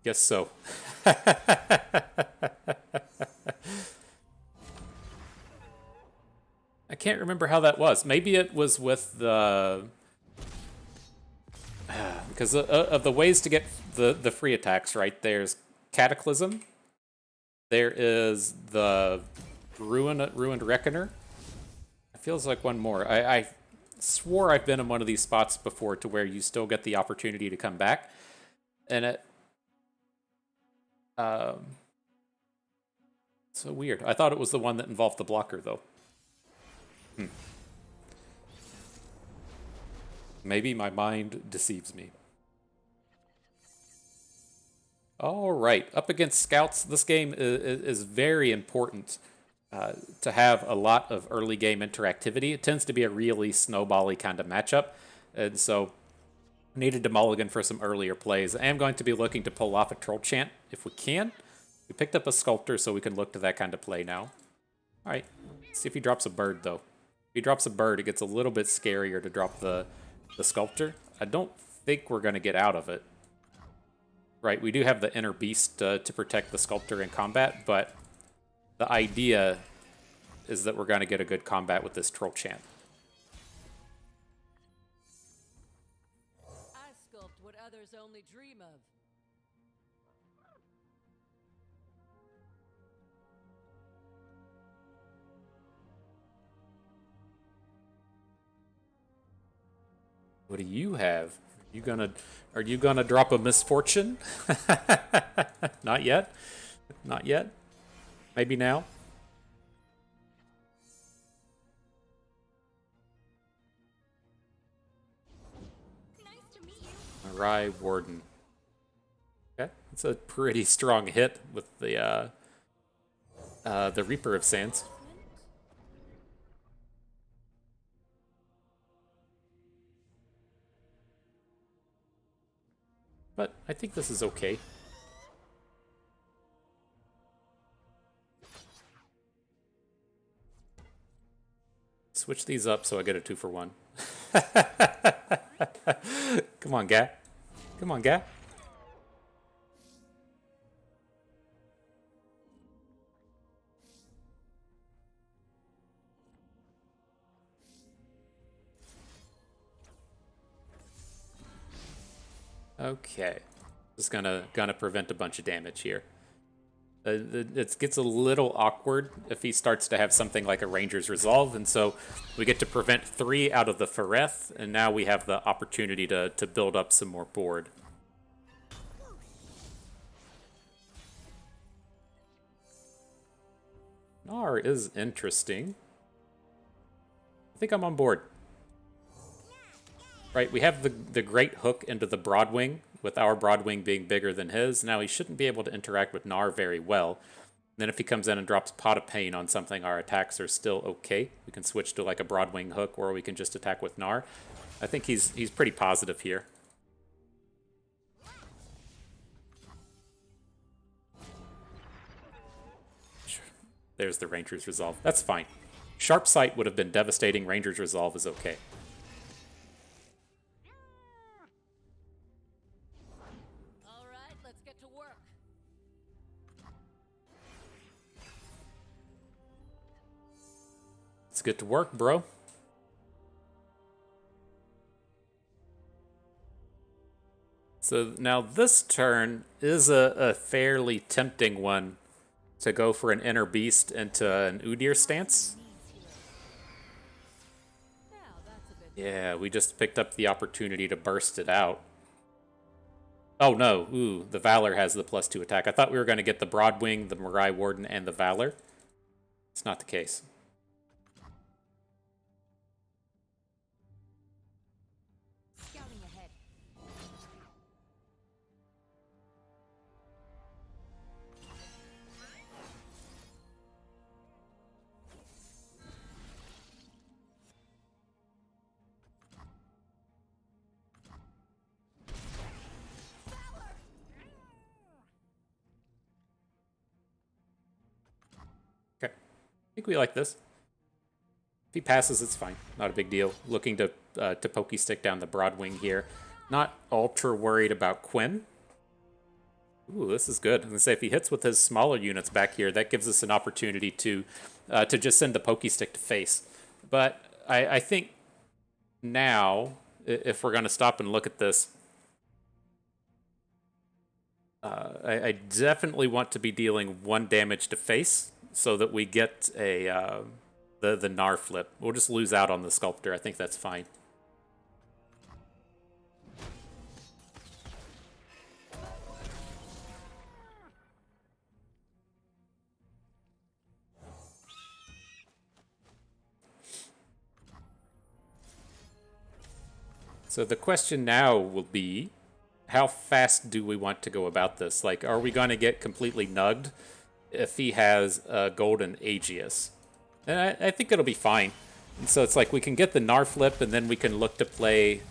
Guess so. I can't remember how that was. Maybe it was with the... because of the ways to get the free attacks, right? There's Cataclysm. There is the Ruined Reckoner. It feels like one more. I swore I've been in one of these spots before to where you still get the opportunity to come back. And it... so weird. I thought it was the one that involved the blocker, though. Maybe my mind deceives me. All right, up against scouts. This game is very important to have a lot of early game interactivity. It tends to be a really snowbally kind of matchup, and so needed to mulligan for some earlier plays. I am going to be looking to pull off a troll chant if we can. We picked up a sculptor, so we can look to that kind of play now. All right, let's see if he drops a bird though. If he drops a bird, it gets a little bit scarier to drop the sculptor. I don't think we're going to get out of it. Right, we do have the inner beast to protect the sculptor in combat, but the idea is that we're going to get a good combat with this troll chant. I sculpt what others only dream of. What do you have? Are you gonna drop a misfortune? Not yet. Not yet. Maybe now. Nice to meet you. Rye Warden. Okay, that's a pretty strong hit with the Reaper of Sands. But I think this is okay. Switch these up so I get a 2-for-1. Come on, Ga. Come on, Ga. Okay, just gonna prevent a bunch of damage here. It gets a little awkward if he starts to have something like a Ranger's Resolve, and so we get to prevent 3 out of the Fereth, and now we have the opportunity to build up some more board. Gnar is interesting. I think I'm on board. Right, we have the Great Hook into the Broadwing, with our Broadwing being bigger than his. Now, he shouldn't be able to interact with Gnar very well. Then if he comes in and drops Pot of Pain on something, our attacks are still okay. We can switch to like a Broadwing Hook, or we can just attack with Gnar. I think he's pretty positive here. There's the Ranger's Resolve. That's fine. Sharp Sight would have been devastating. Ranger's Resolve is okay. All right, let's get to work. Let's get to work, bro. So now this turn is a fairly tempting one to go for an Inner Beast into an Udyr stance. Now that's a bit. Yeah, we just picked up the opportunity to burst it out. Oh no, ooh, the Valor has the +2 attack. I thought we were going to get the Broadwing, the Mirai Warden, and the Valor. It's not the case. Scouting ahead. Okay, I think we like this. If he passes, it's fine. Not a big deal. Looking to pokey stick down the Broadwing here. Not ultra worried about Quinn. Ooh, this is good. I was gonna say, if he hits with his smaller units back here, that gives us an opportunity to just send the pokey stick to face. But I think now, if we're going to stop and look at this, I definitely want to be dealing 1 damage to face so that we get the the Gnar flip. We'll just lose out on the Sculptor. I think that's fine. So the question now will be, how fast do we want to go about this? Like, are we going to get completely nugged if he has a golden Aegeus? And I think it'll be fine. And so it's like we can get the Gnar flip, and then we can look to play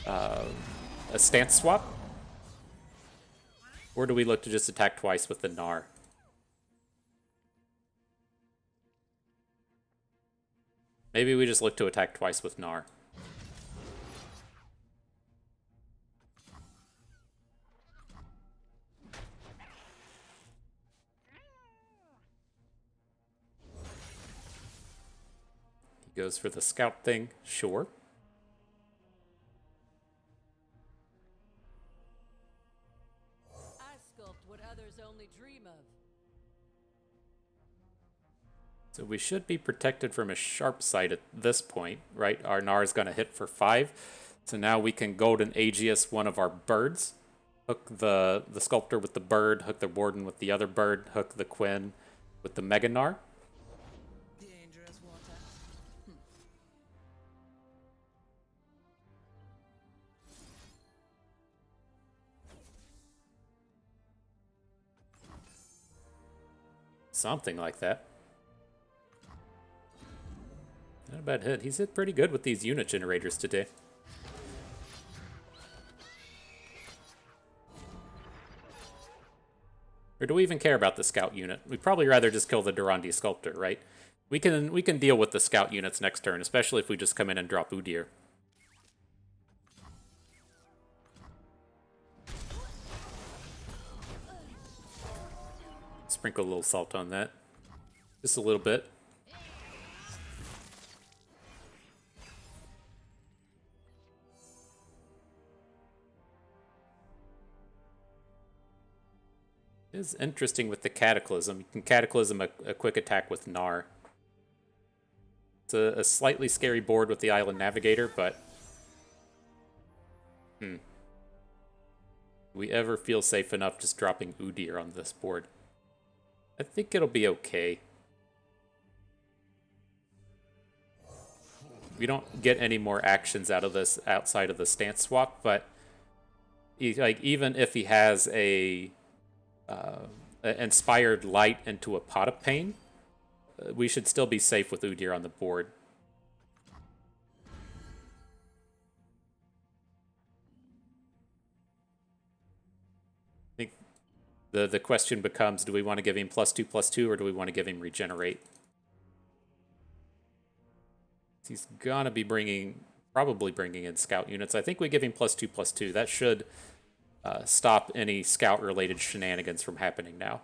a stance swap. Or do we look to just attack twice with the Gnar? Maybe we just look to attack twice with Gnar. Goes for the scout thing, sure. I sculpt what others only dream of. So we should be protected from a sharp sight at this point, right? Our Gnar is going to hit for 5. So now we can Golden Aegeus one of our birds. Hook the Sculptor with the bird, hook the Warden with the other bird, hook the Quinn with the Mega Gnar. Dangerous water. Something like that. Not a bad hit. He's hit pretty good with these unit generators today. Or do we even care about the scout unit? We'd probably rather just kill the Durandi Sculptor, right? We can deal with the scout units next turn, especially if we just come in and drop Udyr. Sprinkle a little salt on that. Just a little bit. It is interesting with the Cataclysm. You can Cataclysm a quick attack with Gnar. It's a slightly scary board with the Island Navigator, but... Do we ever feel safe enough just dropping Udyr on this board? I think it'll be okay. We don't get any more actions out of this outside of the stance swap, but even if he has a inspired light into a pot of pain, we should still be safe with Udyr on the board. I think the question becomes, do we want to give him +2/+2 or do we want to give him regenerate? He's gonna be probably bringing in scout units. I think we give him +2/+2. That should stop any scout-related shenanigans from happening now.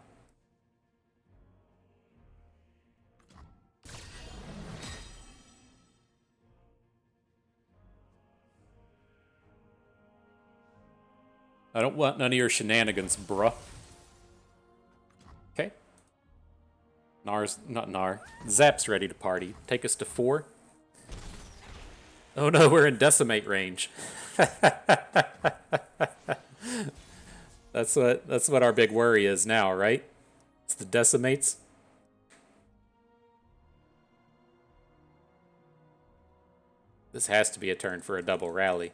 I don't want none of your shenanigans, bruh. Okay. Not Gnar. Zap's ready to party. Take us to 4. Oh no, we're in decimate range. That's what our big worry is now, right? It's the decimates. This has to be a turn for a double rally.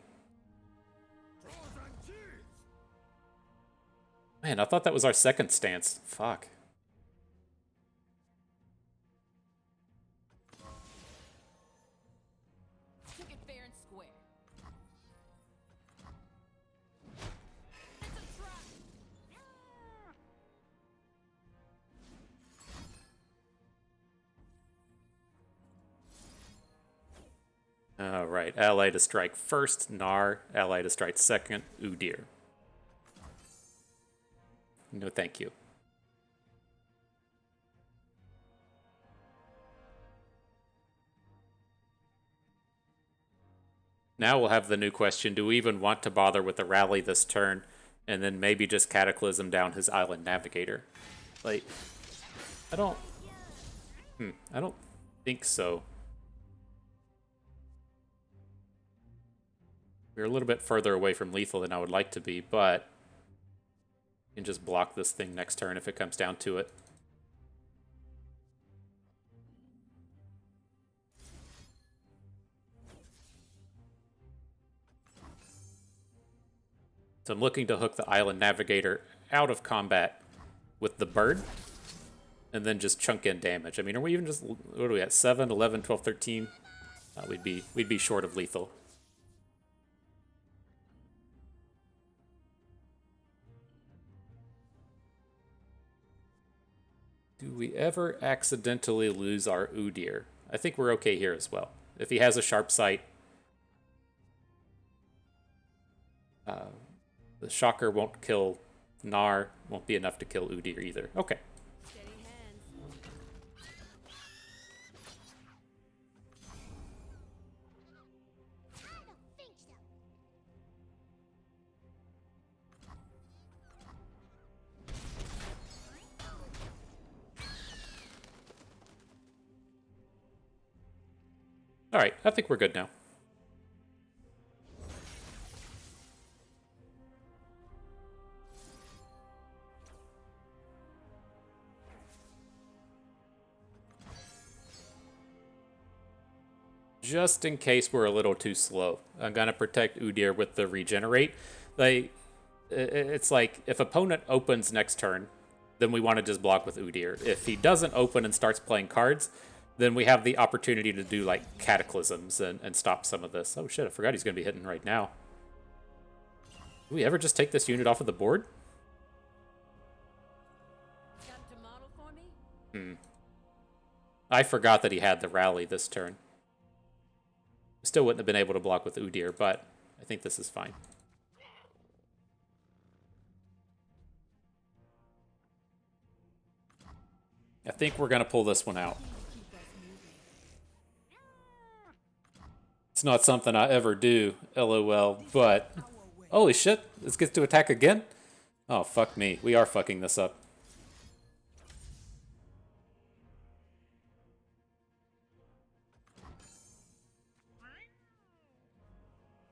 Man, I thought that was our second stance. Fuck. Took it fair and square. It's a trap. All right, ally to strike first, Gnar. Ally to strike second, Udyr. No, thank you. Now we'll have the new question. Do we even want to bother with the rally this turn and then maybe just Cataclysm down his Island Navigator? Like, I don't think so. We're a little bit further away from lethal than I would like to be, but you can just block this thing next turn if it comes down to it. So I'm looking to hook the Island Navigator out of combat with the bird, and then just chunk in damage. I mean, are we even just, what are we at, 7, 11, 12, 13? We'd be short of lethal. Do we ever accidentally lose our Udyr? I think we're okay here as well. If he has a sharp sight, the Shocker won't kill Gnar, won't be enough to kill Udyr either. Okay. Steady hands. Alright, I think we're good now. Just in case we're a little too slow, I'm gonna protect Udyr with the regenerate. It's like, if opponent opens next turn, then we want to just block with Udyr. If he doesn't open and starts playing cards, then we have the opportunity to do like cataclysms and stop some of this. Oh shit, I forgot he's gonna be hitting right now. Do we ever just take this unit off of the board? Got to model for me? I forgot that he had the rally this turn. Still wouldn't have been able to block with Udyr, but I think this is fine. I think we're going to pull this one out. It's not something I ever do, LOL, but... Holy shit, this gets to attack again? Oh, fuck me. We are fucking this up.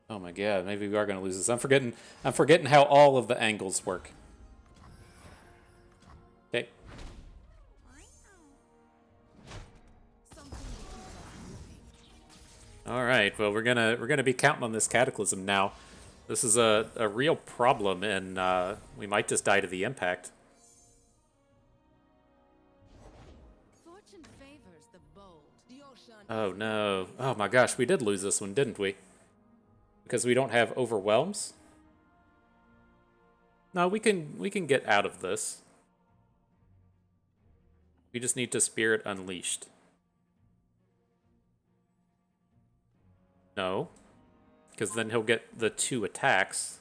Oh my god, maybe we are going to lose this. I'm forgetting how all of the angles work. Okay. All right. Well, we're gonna be counting on this cataclysm now. This is a real problem, and we might just die to the impact. Fortune favors the bold. The ocean. Oh no! Oh my gosh, we did lose this one, didn't we? Because we don't have overwhelms. No, we can get out of this. We just need to Spirit Unleashed. No. Because then he'll get the 2 attacks.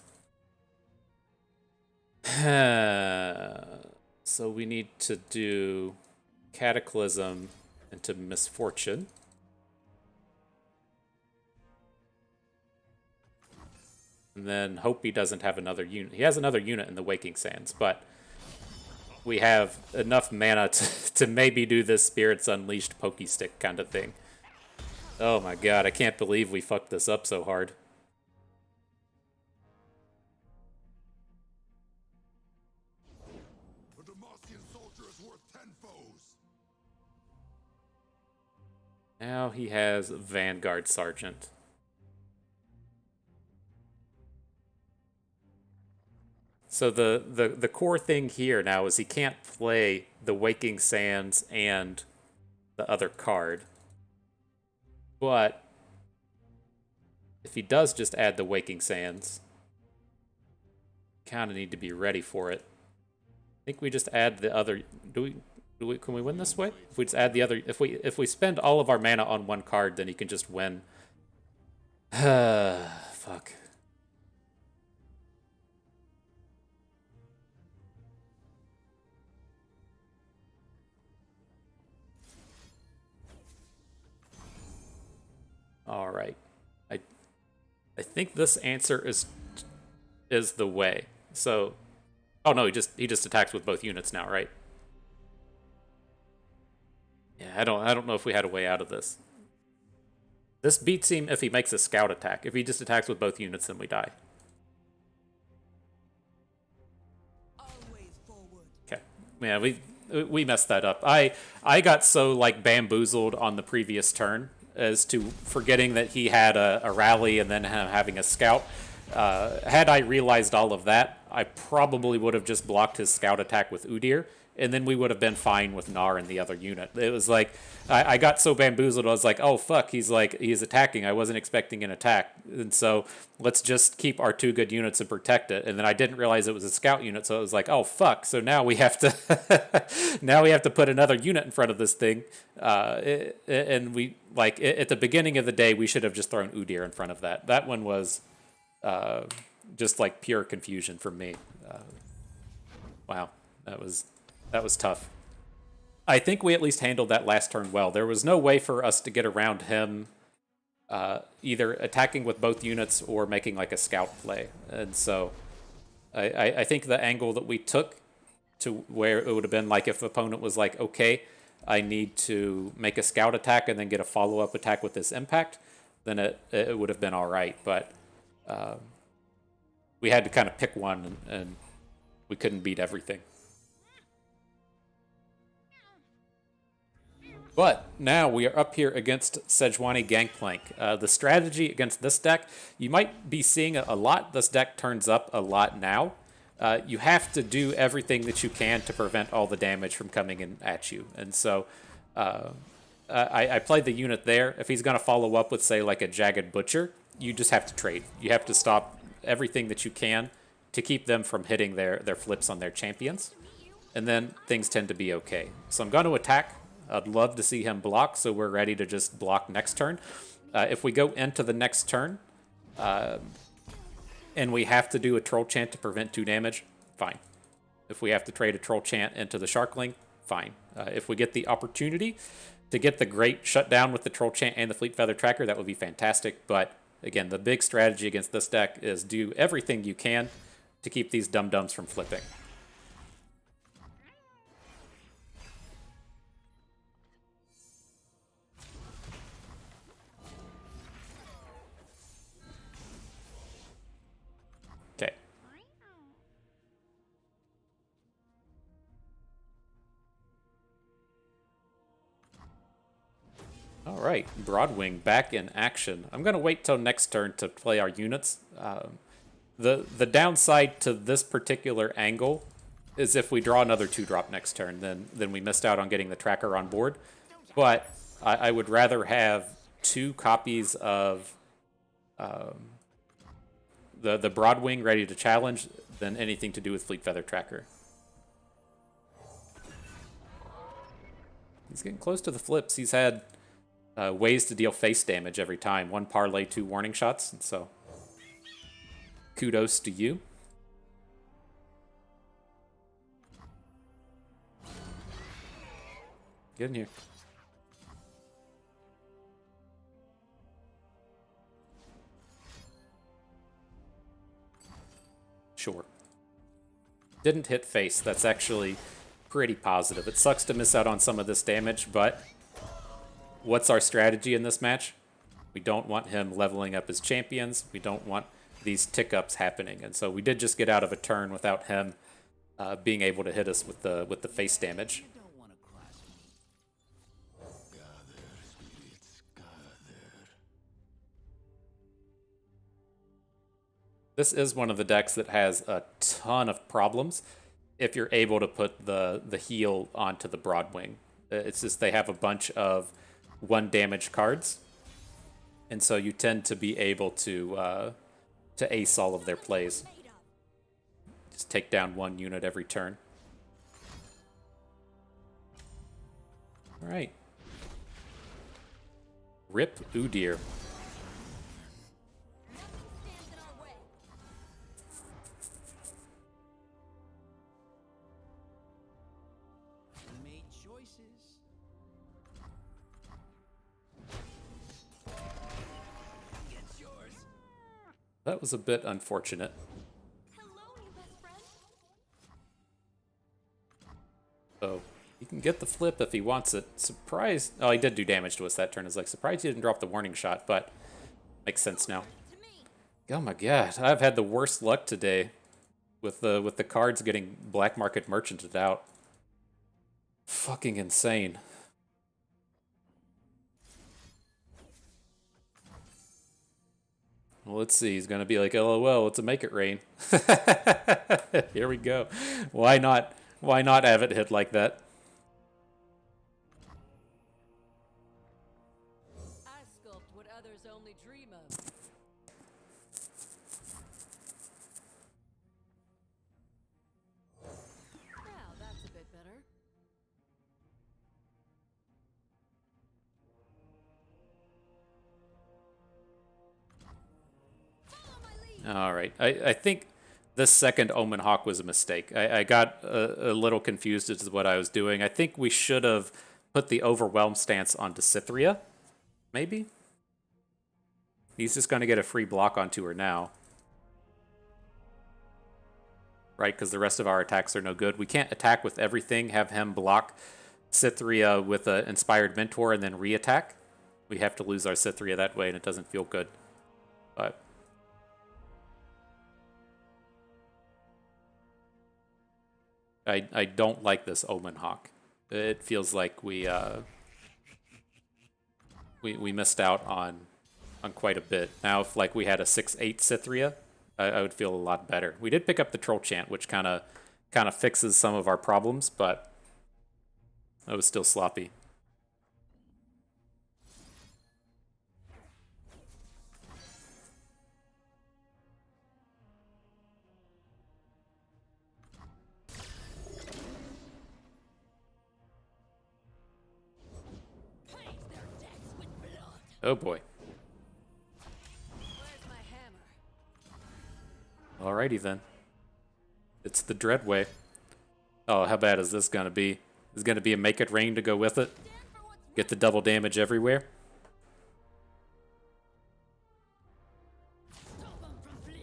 So we need to do Cataclysm into Misfortune. And then hope he doesn't have another unit. He has another unit in the Waking Sands, but we have enough mana to maybe do this Spirits Unleashed Pokey Stick kind of thing. Oh my god, I can't believe we fucked this up so hard. A Demacian soldier is worth 10 foes. Now he has Vanguard Sergeant. So the core thing here now is he can't play the Waking Sands and the other card. But if he does just add the Waking Sands, kind of need to be ready for it. I think we just add the other. Can we win this way? If we just add the other, if we spend all of our mana on one card, then he can just win. Fuck. All right. I think this answer is the way. So, oh no, he just attacks with both units now, right? Yeah, I don't know if we had a way out of this. This beats him if he makes a scout attack. If he just attacks with both units, then we die. Always forward. Okay. Yeah, we messed that up. I got so like bamboozled on the previous turn as to forgetting that he had a rally and then having a scout. Had I realized all of that, I probably would have just blocked his scout attack with Udyr, and then we would have been fine with Gnar in the other unit. It was like I got so bamboozled. I was like, oh fuck, he's attacking. I wasn't expecting an attack, and so let's just keep our two good units and protect it. And then I didn't realize it was a scout unit, so it was like, oh fuck. So now we have to now we have to put another unit in front of this thing. And we like at the beginning of the day we should have just thrown Udyr in front of that. That one was just like pure confusion for me. Wow, that was tough. I think we at least handled that last turn well. There was no way for us to get around him either attacking with both units or making like a scout play. And so I think the angle that we took to where it would have been like if the opponent was like, okay, I need to make a scout attack and then get a follow-up attack with this impact, then it would have been all right. But we had to kind of pick one, and we couldn't beat everything. But now we are up here against Sejuani Gangplank. The strategy against this deck, you might be seeing a lot. This deck turns up a lot now. You have to do everything that you can to prevent all the damage from coming in at you. And so I played the unit there. If he's going to follow up with, say, like a Jagged Butcher, you just have to trade. You have to stop everything that you can to keep them from hitting their flips on their champions. And then things tend to be okay. So I'm going to attack. I'd love to see him block, so we're ready to just block next turn. If we go into the next turn, and we have to do a Troll Chant to prevent 2 damage, fine. If we have to trade a Troll Chant into the Sharkling, fine. If we get the opportunity to get the great shutdown with the Troll Chant and the Fleet Feather Tracker, that would be fantastic. But again, the big strategy against this deck is do everything you can to keep these dum-dums from flipping. Okay. All right, Broadwing back in action. I'm going to wait till next turn to play our units. The downside to this particular angle is if we draw another 2-drop next turn, then we missed out on getting the tracker on board. But I would rather have 2 copies of the Broadwing ready to challenge than anything to do with Fleet Feather Tracker. He's getting close to the flips. He's had ways to deal face damage every time. 1 parlay, 2 warning shots. And so kudos to you. Get in here. Sure. Didn't hit face. That's actually pretty positive. It sucks to miss out on some of this damage, but what's our strategy in this match? We don't want him leveling up his champions. We don't want these tick-ups happening. And so we did just get out of a turn without him being able to hit us with the face damage. This is one of the decks that has a ton of problems if you're able to put the heal onto the Broadwing. It's just they have a bunch of 1 damage cards, and so you tend to be able to ace all of their plays. Just take down 1 unit every turn. All right. Rip Udyr. Made choices. Get yours. That was a bit unfortunate. Hello, new best friend. So He can get the flip if he wants it. Surprised. Oh, he did do damage to us that turn. I was like, surprised he didn't drop the warning shot, but makes sense now. Oh my god, I've had the worst luck today with the cards getting black market merchanted out. Fucking insane. Well, let's see. He's gonna be like, "LOL, let's make it rain." Here we go. Why not? Why not have it hit like that? I sculpt what others only dream of. Now that's a bit better. Follow my lead. All right. I think this second Omen Hawk was a mistake. I got a little confused as to what I was doing. I think we should have put the Overwhelm stance onto Cythria, maybe? He's just going to get a free block onto her now. Right, because the rest of our attacks are no good. We can't attack with everything, have him block Cythria with an Inspired Mentor and then re-attack. We have to lose our Cythria that way, and it doesn't feel good. But I don't like this Omen Hawk. It feels like we missed out on quite a bit. Now, if like we had a 6/8 Cythria, I would feel a lot better. We did pick up the Troll Chant, which kind of fixes some of our problems, but it was still sloppy. Paint their decks with blood. Oh boy. Where's my hammer? Alrighty then. It's the Dreadway. Oh, how bad is this gonna be? Is gonna be a Make It Rain to go with it? Stand for what's Get the double damage everywhere? Stop them from fleeing.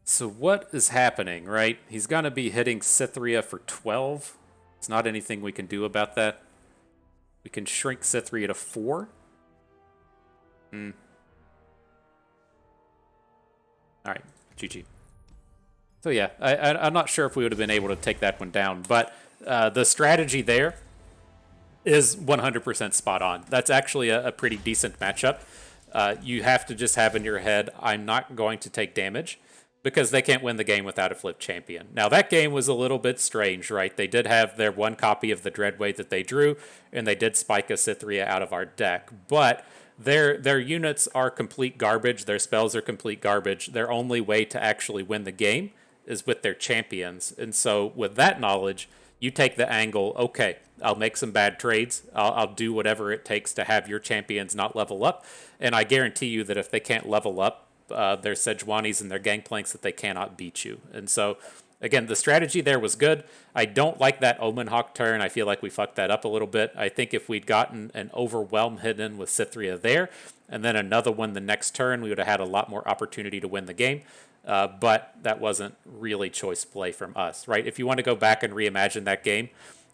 So what is happening, right? He's gonna be hitting Cythria for 12. It's not anything we can do about that. We can shrink Cythria to 4. Alright, GG. So yeah, I'm not sure if we would have been able to take that one down, but the strategy there is 100% spot on. That's actually a pretty decent matchup. You have to just have in your head, I'm not going to take damage, because they can't win the game without a flip champion. Now, that game was a little bit strange, right? They did have their one copy of the Dreadway that they drew, and they did spike a Cythria out of our deck, but their units are complete garbage. Their spells are complete garbage. Their only way to actually win the game is with their champions. And so with that knowledge, you take the angle, okay, I'll make some bad trades. I'll do whatever it takes to have your champions not level up. And I guarantee you that if they can't level up, their Sejuanis and their Gangplanks, that they cannot beat you. And so, again, the strategy there was good. I don't like that Omen Hawk turn. I feel like we fucked that up a little bit. I think if we'd gotten an Overwhelm hidden with Cythria there, and then another one the next turn, we would have had a lot more opportunity to win the game. But that wasn't really choice play from us, right? If you want to go back and reimagine that game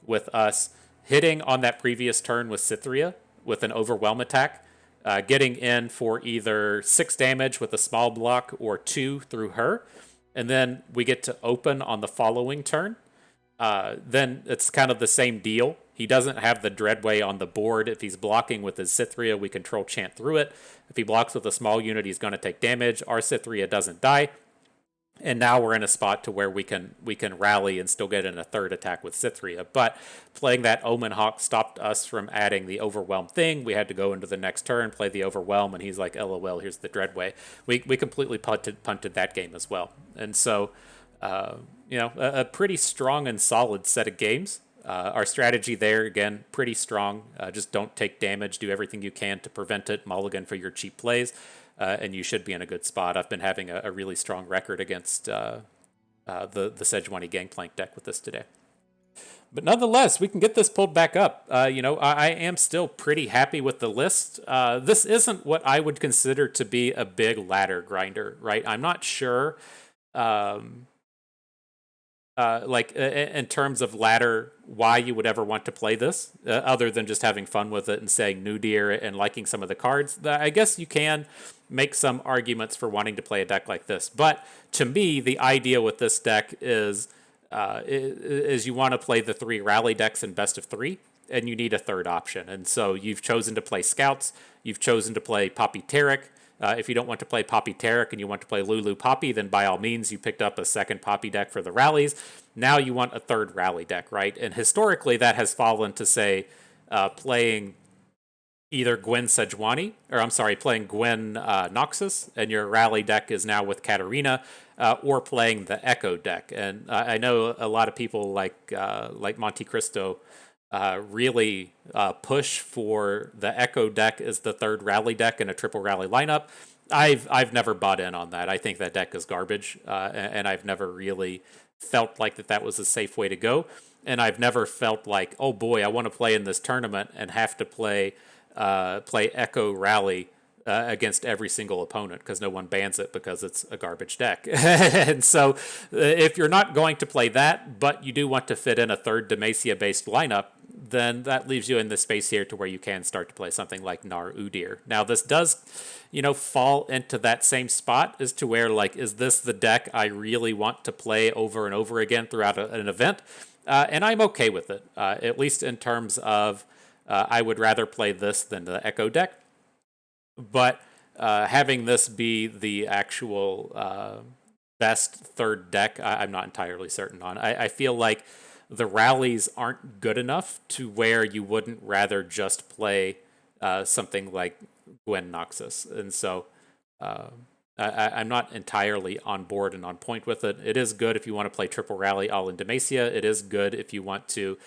with us hitting on that previous turn with Cythria with an Overwhelm attack, getting in for either 6 damage with a small block or 2 through her, and then we get to open on the following turn, then it's kind of the same deal. He doesn't have the Dreadway on the board. If he's blocking with his Cythria, we control chant through it. If he blocks with a small unit, he's going to take damage. Our Cythria doesn't die. And now we're in a spot to where we can rally and still get in a third attack with Cythria. But playing that Omen Hawk stopped us from adding the Overwhelm thing. We had to go into the next turn, play the Overwhelm, and he's like, LOL, here's the Dreadway. We completely punted that game as well. And so, a pretty strong and solid set of games. Our strategy there, again, pretty strong. Just don't take damage. Do everything you can to prevent it. Mulligan for your cheap plays. And you should be in a good spot. I've been having a really strong record against the Sejuani Gangplank deck with this today. But nonetheless, we can get this pulled back up. I am still pretty happy with the list. This isn't what I would consider to be a big ladder grinder, right? I'm not sure, in terms of ladder, why you would ever want to play this, other than just having fun with it and saying Nudyr and liking some of the cards. I guess you can make some arguments for wanting to play a deck like this. But to me, the idea with this deck is you want to play the 3 rally decks in best of 3, and you need a third option. And so you've chosen to play Scouts, you've chosen to play Poppy Tarek. If you don't want to play Poppy Tarek and you want to play Lulu Poppy, then by all means you picked up a second Poppy deck for the rallies. Now you want a third rally deck, right? And historically that has fallen to, say, playing either Gwen Sejuani, playing Gwen Noxus, and your rally deck is now with Katarina, or playing the Echo deck. And I know a lot of people like Monte Cristo really push for the Echo deck as the third rally deck in a triple rally lineup. I've never bought in on that. I think that deck is garbage, and I've never really felt like that was a safe way to go. And I've never felt like, oh boy, I want to play in this tournament and have to play Echo Rally against every single opponent, because no one bans it because it's a garbage deck. And so if you're not going to play that, but you do want to fit in a third Demacia-based lineup, then that leaves you in the space here to where you can start to play something like Gnar Udyr. Now, this does, fall into that same spot as to where, like, is this the deck I really want to play over and over again throughout an event? And I'm okay with it, at least in terms of I would rather play this than the Echo deck. But having this be the actual best third deck, I'm not entirely certain on. I feel like the rallies aren't good enough to where you wouldn't rather just play something like Gwen Noxus. And so I'm not entirely on board and on point with it. It is good if you want to play triple rally all in Demacia. It is good if you want to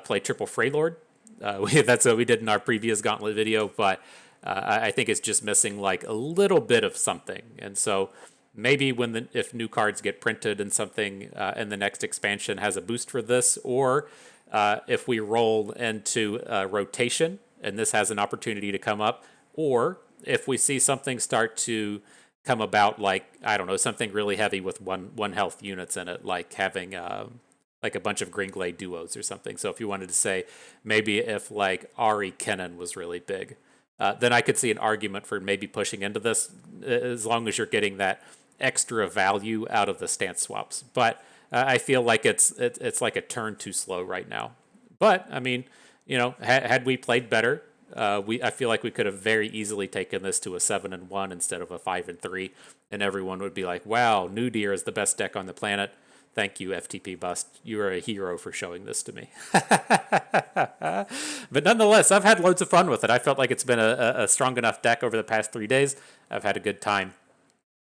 play triple Freylord. That's what we did in our previous Gauntlet video, but I think it's just missing like a little bit of something. And so maybe if new cards get printed and something in the next expansion has a boost for this, or if we roll into rotation and this has an opportunity to come up, or if we see something start to come about, like, I don't know, something really heavy with one health units in it, like having like a bunch of Greenglade duos or something. So if you wanted to say maybe if like Ari Kennen was really big, then I could see an argument for maybe pushing into this, as long as you're getting that extra value out of the stance swaps. But I feel like it's like a turn too slow right now. But I mean, had we played better, I feel like we could have very easily taken this to a 7-1 instead of a 5-3, and everyone would be like, "Wow, Nudyr is the best deck on the planet. Thank you, FTP Bust. You are a hero for showing this to me." But nonetheless, I've had loads of fun with it. I felt like it's been a strong enough deck over the past 3 days. I've had a good time.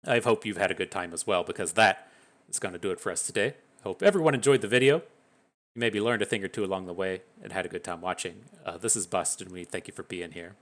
I hope you've had a good time as well, because that is going to do it for us today. I hope everyone enjoyed the video. You maybe learned a thing or two along the way and had a good time watching. This is Bust, and we thank you for being here.